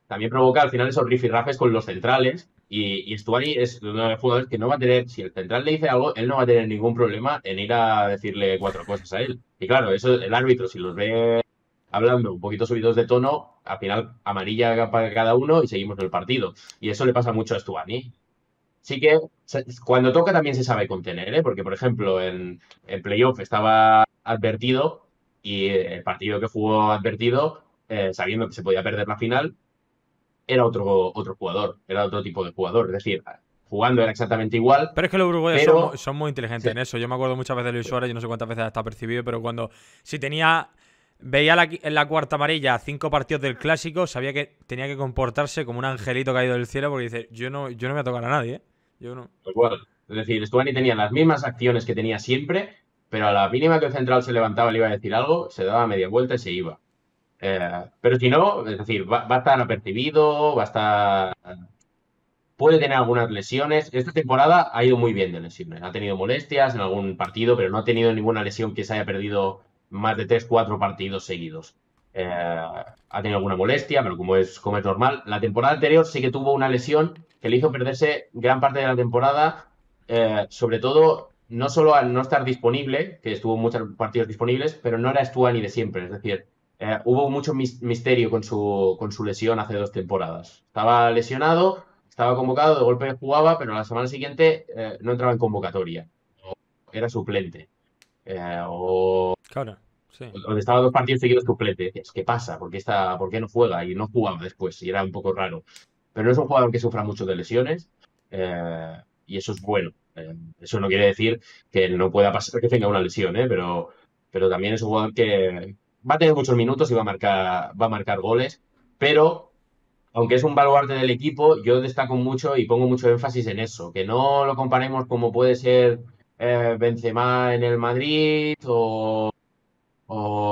también provoca al final esos rifirrafes con los centrales. Y Stuani es uno de los jugadores que no va a tener, si el central le dice algo, él no va a tener ningún problema en ir a decirle cuatro cosas a él. Y claro, eso el árbitro, si los ve hablando un poquito subidos de tono, al final amarilla para cada uno y seguimos el partido. Y eso le pasa mucho a Stuani. Sí que cuando toca también se sabe contener, ¿eh? Porque, por ejemplo, en playoff estaba advertido y el partido que jugó advertido, sabiendo que se podía perder la final, era otro jugador, era otro tipo de jugador. Es decir, jugando era exactamente igual, Pero es que los uruguayos pero son muy inteligentes sí, en eso. Yo me acuerdo muchas veces de Luis Suárez, yo no sé cuántas veces está percibido, pero cuando si tenía veía en la cuarta amarilla 5 partidos del clásico, sabía que tenía que comportarse como un angelito caído del cielo porque dice, yo no voy a tocar a nadie, ¿eh? Yo no. igual. Es decir, Stuani tenía las mismas acciones que tenía siempre, pero a la mínima que el central se levantaba y le iba a decir algo, se daba media vuelta y se iba. Pero si no, es decir, va a estar apercibido, va a estar. Puede tener algunas lesiones. Esta temporada ha ido muy bien de lesiones. Ha tenido molestias en algún partido, pero no ha tenido ninguna lesión que se haya perdido más de 3 4 partidos seguidos. Ha tenido alguna molestia, pero como es normal. La temporada anterior sí que tuvo una lesión que le hizo perderse gran parte de la temporada, sobre todo no solo al no estar disponible, que estuvo muchos partidos disponibles, pero no era Stuani de siempre. Es decir, hubo mucho misterio con su lesión hace 2 temporadas. Estaba lesionado, estaba convocado, de golpe jugaba, pero la semana siguiente no entraba en convocatoria. Era suplente. O Claro, sí. estaba 2 partidos seguidos suplente. Decías, ¿qué pasa? ¿Por qué no juega? Y no jugaba después, y era un poco raro. Pero no es un jugador que sufra mucho de lesiones, y eso es bueno. Eso no quiere decir que no pueda pasar que tenga una lesión, pero también es un jugador que va a tener muchos minutos y va a marcar goles, pero aunque es un baluarte del equipo, yo destaco mucho y pongo mucho énfasis en eso, que no lo comparemos como puede ser Benzema en el Madrid o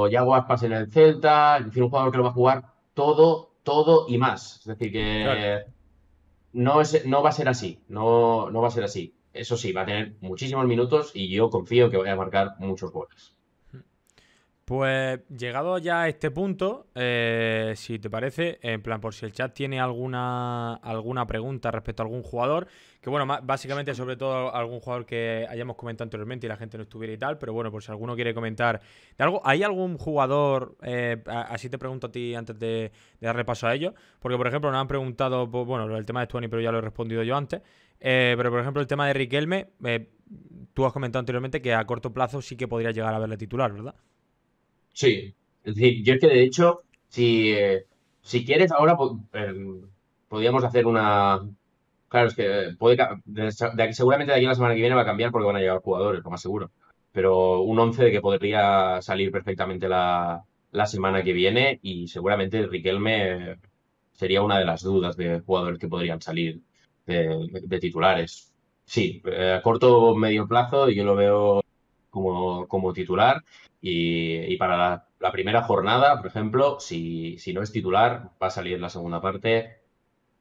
Yago Aspas en el Celta, es decir, un jugador que lo va a jugar todo, todo y más. Es decir, Claro. que no va a ser así, no va a ser así. Eso sí, va a tener muchísimos minutos y yo confío en que vaya a marcar muchos goles. Pues llegado ya a este punto, si te parece, en plan, por si el chat tiene alguna pregunta respecto a algún jugador, que bueno, básicamente sobre todo algún jugador que hayamos comentado anteriormente y la gente no estuviera y tal, pero bueno, por si alguno quiere comentar de algo, ¿hay algún jugador, así te pregunto a ti antes de dar repaso a ello? Porque por ejemplo nos han preguntado, pues, bueno, el tema de Stuani, pero ya lo he respondido yo antes, pero por ejemplo el tema de Riquelme, tú has comentado anteriormente que a corto plazo sí que podría llegar a verle titular, ¿verdad? Sí, es decir, yo es que de hecho, si quieres ahora podríamos hacer una. Claro, es que seguramente de aquí a la semana que viene va a cambiar porque van a llegar jugadores, lo más seguro. Pero un 11 de que podría salir perfectamente la semana que viene y seguramente Riquelme sería una de las dudas de jugadores que podrían salir de titulares. Sí, a corto o medio plazo yo lo veo como titular y para la primera jornada, por ejemplo, si no es titular, va a salir en la segunda parte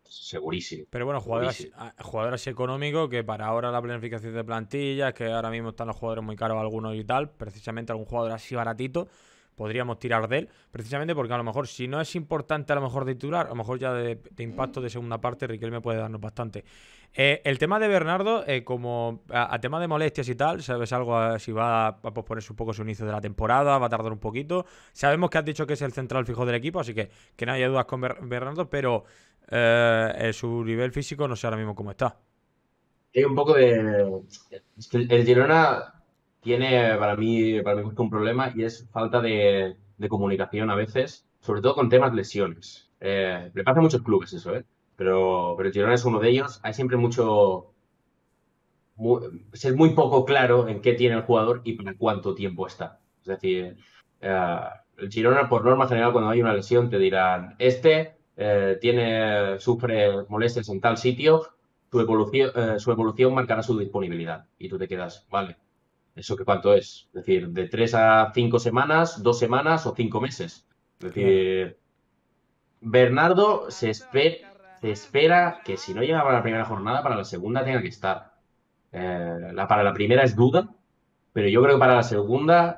segurísimo, Pero bueno, segurísimo. jugador así económico que para ahora la planificación de plantillas, que ahora mismo están los jugadores muy caros algunos y tal, precisamente algún jugador así baratito, podríamos tirar de él, precisamente porque a lo mejor si no es importante a lo mejor de titular, a lo mejor ya de impacto de segunda parte, Riquelme puede darnos bastante. El tema de Bernardo, como a tema de molestias y tal, ¿sabes algo? Si va a posponerse un poco su inicio de la temporada, va a tardar un poquito. Sabemos que has dicho que es el central fijo del equipo, así que no haya dudas con Bernardo, pero su nivel físico no sé ahora mismo cómo está. Hay un poco de... Es que el Girona tiene para mí gusto un problema y es falta de comunicación a veces, sobre todo con temas lesiones. Le pasa a muchos clubes eso, ¿eh? Pero el Girona es uno de ellos. Hay siempre ser muy poco claro en qué tiene el jugador y para cuánto tiempo está. Es decir, eh, el Girona, por norma general, cuando hay una lesión, te dirán, sufre molestias en tal sitio, su evolución marcará su disponibilidad. Y tú te quedas, vale, ¿eso qué cuánto es? Es decir, de 3 a 5 semanas, 2 semanas o 5 meses. Es Claro. decir, Bernardo se espera que si no llega para la primera jornada, para la segunda tenga que estar. Para la primera es duda, pero yo creo que para la segunda,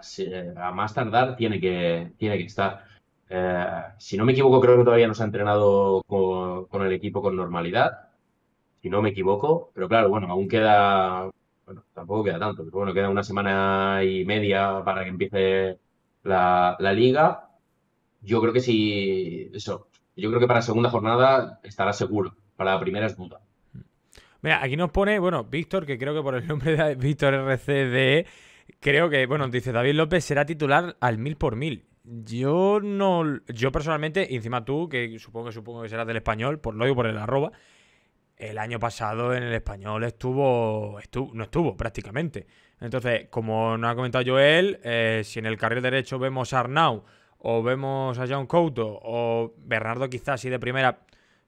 a más tardar, tiene que estar. Si no me equivoco, creo que todavía no se ha entrenado con el equipo con normalidad, si no me equivoco, pero claro, bueno, aún queda, bueno, tampoco queda tanto, pero bueno, queda una semana y media para que empiece la liga. Yo creo que sí, eso, yo creo que para la segunda jornada estará seguro, para la primera es duda. Mira, aquí nos pone, bueno, Víctor, que creo que por el nombre de Víctor RCDE, creo que, bueno, dice David López será titular al 1000 por 1000. Yo no, yo personalmente, y encima tú, que supongo que serás del Español, por lo digo por el arroba, el año pasado en el Español no estuvo prácticamente. Entonces, como nos ha comentado Joel, si en el carril derecho vemos a Arnau o vemos a John Couto o Bernardo quizás si de primera,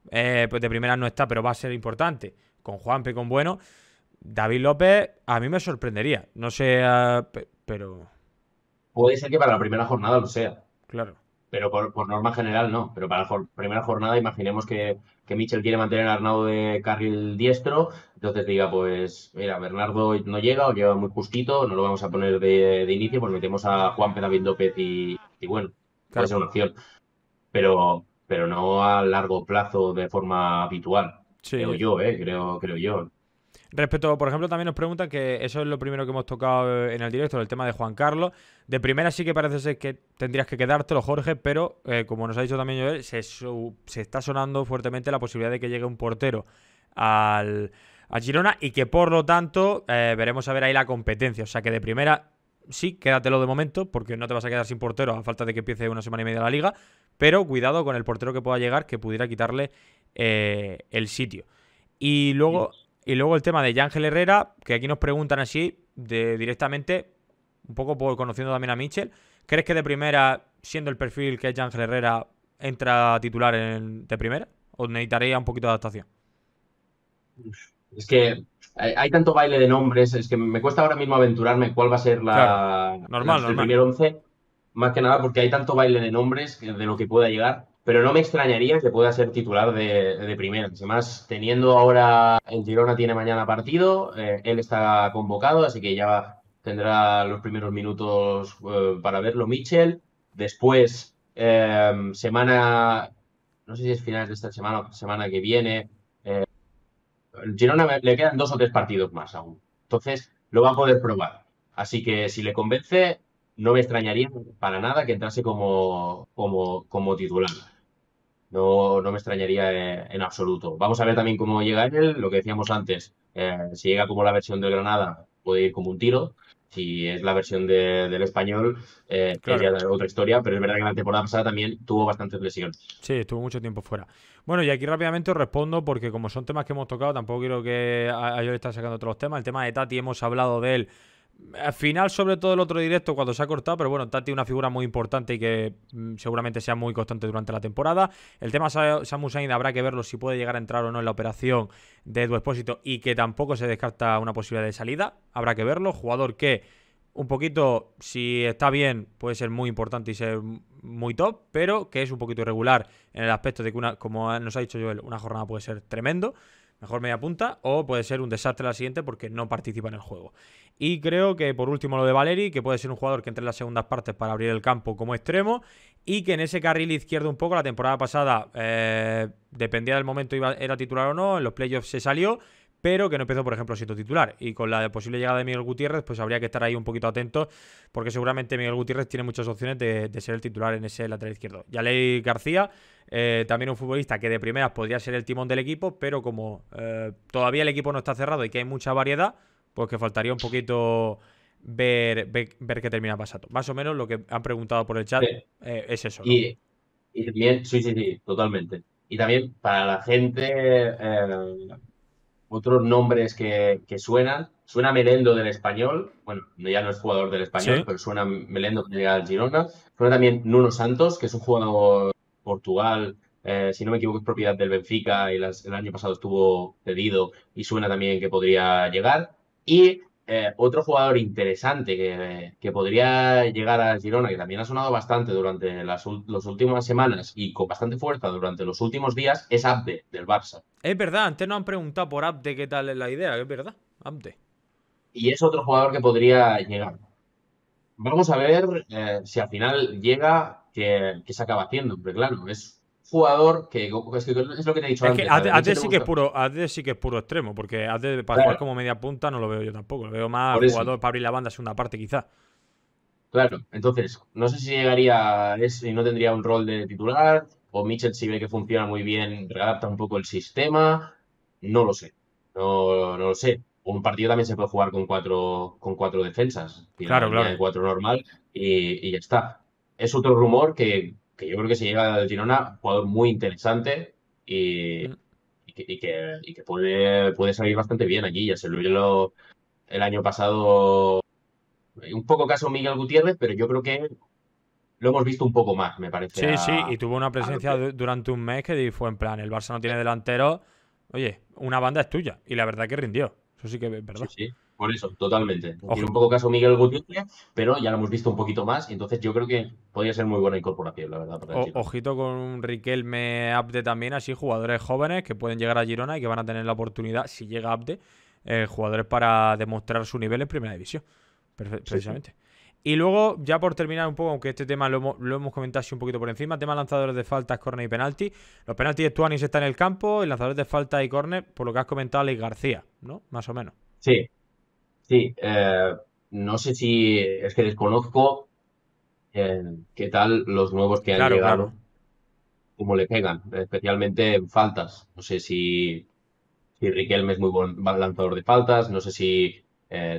pues de primera no está, pero va a ser importante, con Juanpe y con Bueno, David López a mí me sorprendería. No sé, pero Puede ser que para la primera jornada lo sea, claro. pero por norma general no. Pero para la primera jornada imaginemos que Mitchell quiere mantener a Arnau de carril diestro, entonces diga, pues mira, Bernardo no llega o llega muy justito, no lo vamos a poner de inicio, pues metemos a Juanpe, David López y bueno, puede Claro, ser una opción, pero no a largo plazo de forma habitual, creo sí. yo, creo yo. Respecto, por ejemplo, también nos preguntan que eso es lo primero que hemos tocado en el directo, el tema de Juan Carlos. De primera sí que parece ser que tendrías que quedártelo, Jorge, pero como nos ha dicho también Joel, se está sonando fuertemente la posibilidad de que llegue un portero a Girona y que por lo tanto veremos a ver ahí la competencia. O sea que de primera sí, quédatelo de momento porque no te vas a quedar sin portero a falta de que empiece una semana y media la liga, pero cuidado con el portero que pueda llegar que pudiera quitarle el sitio. Y luego... Y luego el tema de Yángel Herrera, que aquí nos preguntan así, directamente, un poco conociendo también a Mitchell. ¿Crees que de primera, siendo el perfil que es Yángel Herrera, entra a titular de primera? ¿O necesitaría un poquito de adaptación? Es que hay tanto baile de nombres, es que me cuesta ahora mismo aventurarme cuál va a ser Claro, normal, el normal. primer 11, más que nada porque hay tanto baile de nombres de lo que pueda llegar, pero no me extrañaría que pueda ser titular de primera. Además, teniendo ahora el Girona tiene mañana partido, él está convocado, así que ya tendrá los primeros minutos para verlo Mitchell. Después, no sé si es finales de esta semana o semana que viene. El Girona le quedan 2 o 3 partidos más aún. Entonces, lo va a poder probar. Así que si le convence, no me extrañaría para nada que entrase como titular. No me extrañaría en absoluto. Vamos a ver también cómo llega él, lo que decíamos antes. Si llega como la versión del Granada, puede ir como un tiro. Si es la versión del Español, es Claro. ya otra historia. Pero es verdad que la temporada pasada también tuvo bastantes lesiones. Sí, estuvo mucho tiempo fuera. Bueno, y aquí rápidamente os respondo porque como son temas que hemos tocado, tampoco quiero que a yo le esté sacando otros temas. El tema de Tati hemos hablado de él. Al final, sobre todo el otro directo, cuando se ha cortado, pero bueno, Tati es una figura muy importante y que seguramente sea muy constante durante la temporada. El tema Samu Sainz habrá que verlo si puede llegar a entrar o no en la operación de Edu Expósito y que tampoco se descarta una posibilidad de salida. Habrá que verlo. Jugador que un poquito, si está bien, puede ser muy importante y ser muy top, pero que es un poquito irregular en el aspecto de que, como nos ha dicho Joel, una jornada puede ser tremendo. mejor media punta, o puede ser un desastre la siguiente porque no participa en el juego. Y creo que por último lo de Valeri, que puede ser un jugador que entre en las segundas partes para abrir el campo como extremo, y que en ese carril izquierdo un poco, la temporada pasada dependía del momento, era titular o no, en los playoffs se salió, pero que no empezó, por ejemplo, siendo titular. Y con la posible llegada de Miguel Gutiérrez, pues habría que estar ahí un poquito atentos, porque seguramente Miguel Gutiérrez tiene muchas opciones de ser el titular en ese lateral izquierdo. Yaley García, también un futbolista que de primeras podría ser el timón del equipo, pero como todavía el equipo no está cerrado y que hay mucha variedad, pues que faltaría un poquito ver qué termina pasando. Más o menos lo que han preguntado por el chat Sí. es eso, ¿no? Y también, sí, sí, sí, totalmente. Y también para la gente, otros nombres que suenan. Suena Melendo del Español. Bueno, ya no es jugador del Español, Sí. pero suena Melendo que llega al Girona. Suena también Nuno Santos, que es un jugador Portugal. Si no me equivoco, es propiedad del Benfica y el año pasado estuvo cedido y suena también que podría llegar. Y otro jugador interesante que podría llegar a Girona, que también ha sonado bastante durante las últimas semanas y con bastante fuerza durante los últimos días, es Abde, del Barça. Es verdad, antes nos han preguntado por Abde qué tal es la idea, es verdad. Abde. Y es otro jugador que podría llegar. Vamos a ver si al final llega, que se acaba haciendo. Porque claro, es un jugador es lo que te he dicho Es que antes. A Mitchell AD le sí que es gusta. puro, AD sí que es puro extremo, porque AD para jugar Claro, como media punta no lo veo yo tampoco. Lo veo más por eso. jugador para abrir la banda segunda parte, quizá. Claro. Entonces, no sé si llegaría, si no tendría un rol de titular, o Mitchell si ve que funciona muy bien, readapta un poco el sistema. No lo sé. No lo sé. Un partido también se puede jugar con cuatro defensas. Y la Claro, línea claro. de cuatro normal y ya está. Es otro rumor que yo creo que si llega al Girona, un jugador muy interesante y, Mm. y que puede salir bastante bien aquí. Ya se lo vio el año pasado, un poco caso Miguel Gutiérrez, pero yo creo que lo hemos visto un poco más, me parece, Sí, sí, y tuvo una a lo presencia que. durante un mes que fue en plan, el Barça no tiene delantero, oye, una banda es tuya. Y la verdad que rindió. Eso sí que es Sí, verdad. sí, por eso, totalmente. Tiene Ojo, un poco caso Miguel Gutiérrez, pero ya lo hemos visto un poquito más, y entonces yo creo que podría ser muy buena incorporación, la verdad, para el Girona. ojito con un Riquelme Abde también, así jugadores jóvenes que pueden llegar a Girona y que van a tener la oportunidad, si llega Abde, jugadores para demostrar su nivel en primera división, Sí, sí. precisamente. Y luego, ya por terminar un poco, aunque este tema lo hemos comentado así un poquito por encima, tema lanzadores de faltas, córner y penalti. Los penaltis de Stuanis está en el campo, el lanzador de falta y córner, por lo que has comentado, Alex García, ¿no? Más o menos. Sí, sí. No sé si es que desconozco qué tal los nuevos que han Claro, claro. llegado, cómo le pegan, especialmente en faltas. No sé si Riquelme es muy buen lanzador de faltas, no sé si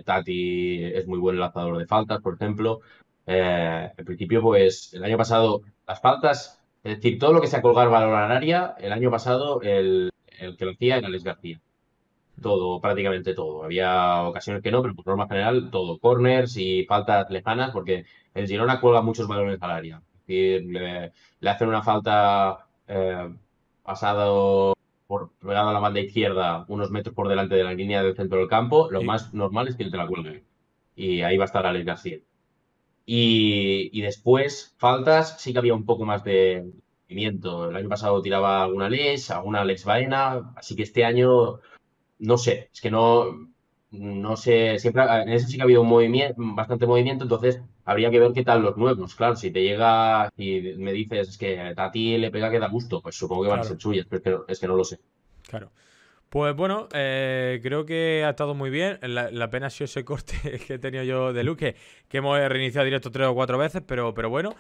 Tati es muy buen lanzador de faltas, por ejemplo. En principio, pues el año pasado las faltas, es decir, todo lo que sea colgar valor al área, el año pasado el que lo hacía era Alex García. Todo, prácticamente todo. Había ocasiones que no, pero por norma general todo. Corners y faltas lejanas, porque el Girona cuelga muchos balones al área. Es decir, le hacen una falta pasado pegado a la banda izquierda, unos metros por delante de la línea del centro del campo. Lo Y, más normal es que él te la cuelgue. Y ahí va a estar Alex García. Y después, faltas, sí que había un poco más de movimiento. El año pasado tiraba alguna Alex Baena, así que este año no sé, es que no sé, siempre en ese sí que ha habido bastante movimiento, entonces habría que ver qué tal los nuevos. Claro, si te llega y me dices es que a ti le pega que da gusto, pues supongo que van a claro, ser suyas, pero es que no lo sé. claro. Pues bueno, creo que ha estado muy bien. La pena ha sido ese corte que he tenido yo de luz, que hemos reiniciado directo 3 o 4 veces, pero bueno.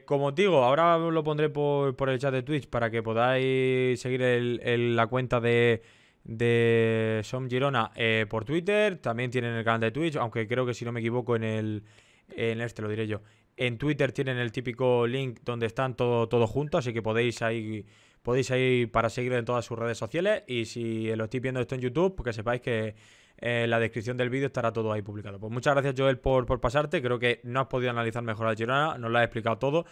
Como os digo, ahora lo pondré por el chat de Twitch para que podáis seguir la cuenta de Som Girona por Twitter. También tienen el canal de Twitch, aunque creo que si no me equivoco lo diré yo. En Twitter tienen el típico link donde están todo junto, así que podéis ir para seguir en todas sus redes sociales. Y si lo estáis viendo esto en YouTube, pues que sepáis que en la descripción del vídeo estará todo ahí publicado. Pues muchas gracias, Joel, por pasarte. Creo que no has podido analizar mejor al Girona, nos lo has explicado todo.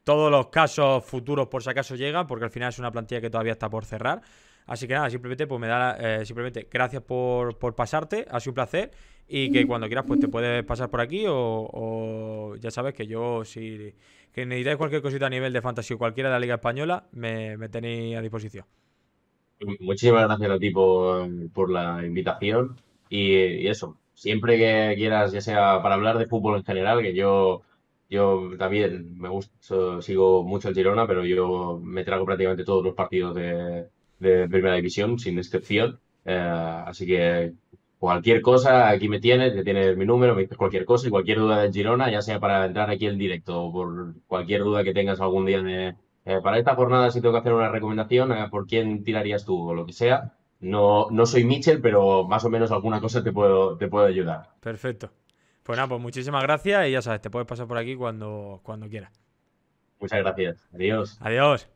Todos los casos futuros, por si acaso llegan, porque al final es una plantilla que todavía está por cerrar. Así que nada, simplemente pues simplemente gracias por pasarte, ha sido un placer. Y que cuando quieras, pues te puedes pasar por aquí o ya sabes que yo, si que necesitáis cualquier cosita a nivel de fantasy o cualquiera de la Liga Española, me tenéis a disposición. Muchísimas gracias a ti por la invitación y eso, siempre que quieras, ya sea para hablar de fútbol en general, que yo también me gusta, sigo mucho el Girona, pero yo me trago prácticamente todos los partidos de Primera División, sin excepción. Así que cualquier cosa, aquí me tienes, ya tienes mi número, me dices cualquier cosa y cualquier duda del Girona, ya sea para entrar aquí en directo o por cualquier duda que tengas algún día para esta jornada, si tengo que hacer una recomendación, ¿por quién tirarías tú o lo que sea? No, no soy Mitchell, pero más o menos alguna cosa te puedo ayudar. Perfecto. Pues nada, pues muchísimas gracias y ya sabes, te puedes pasar por aquí cuando quieras. Muchas gracias. Adiós. Adiós.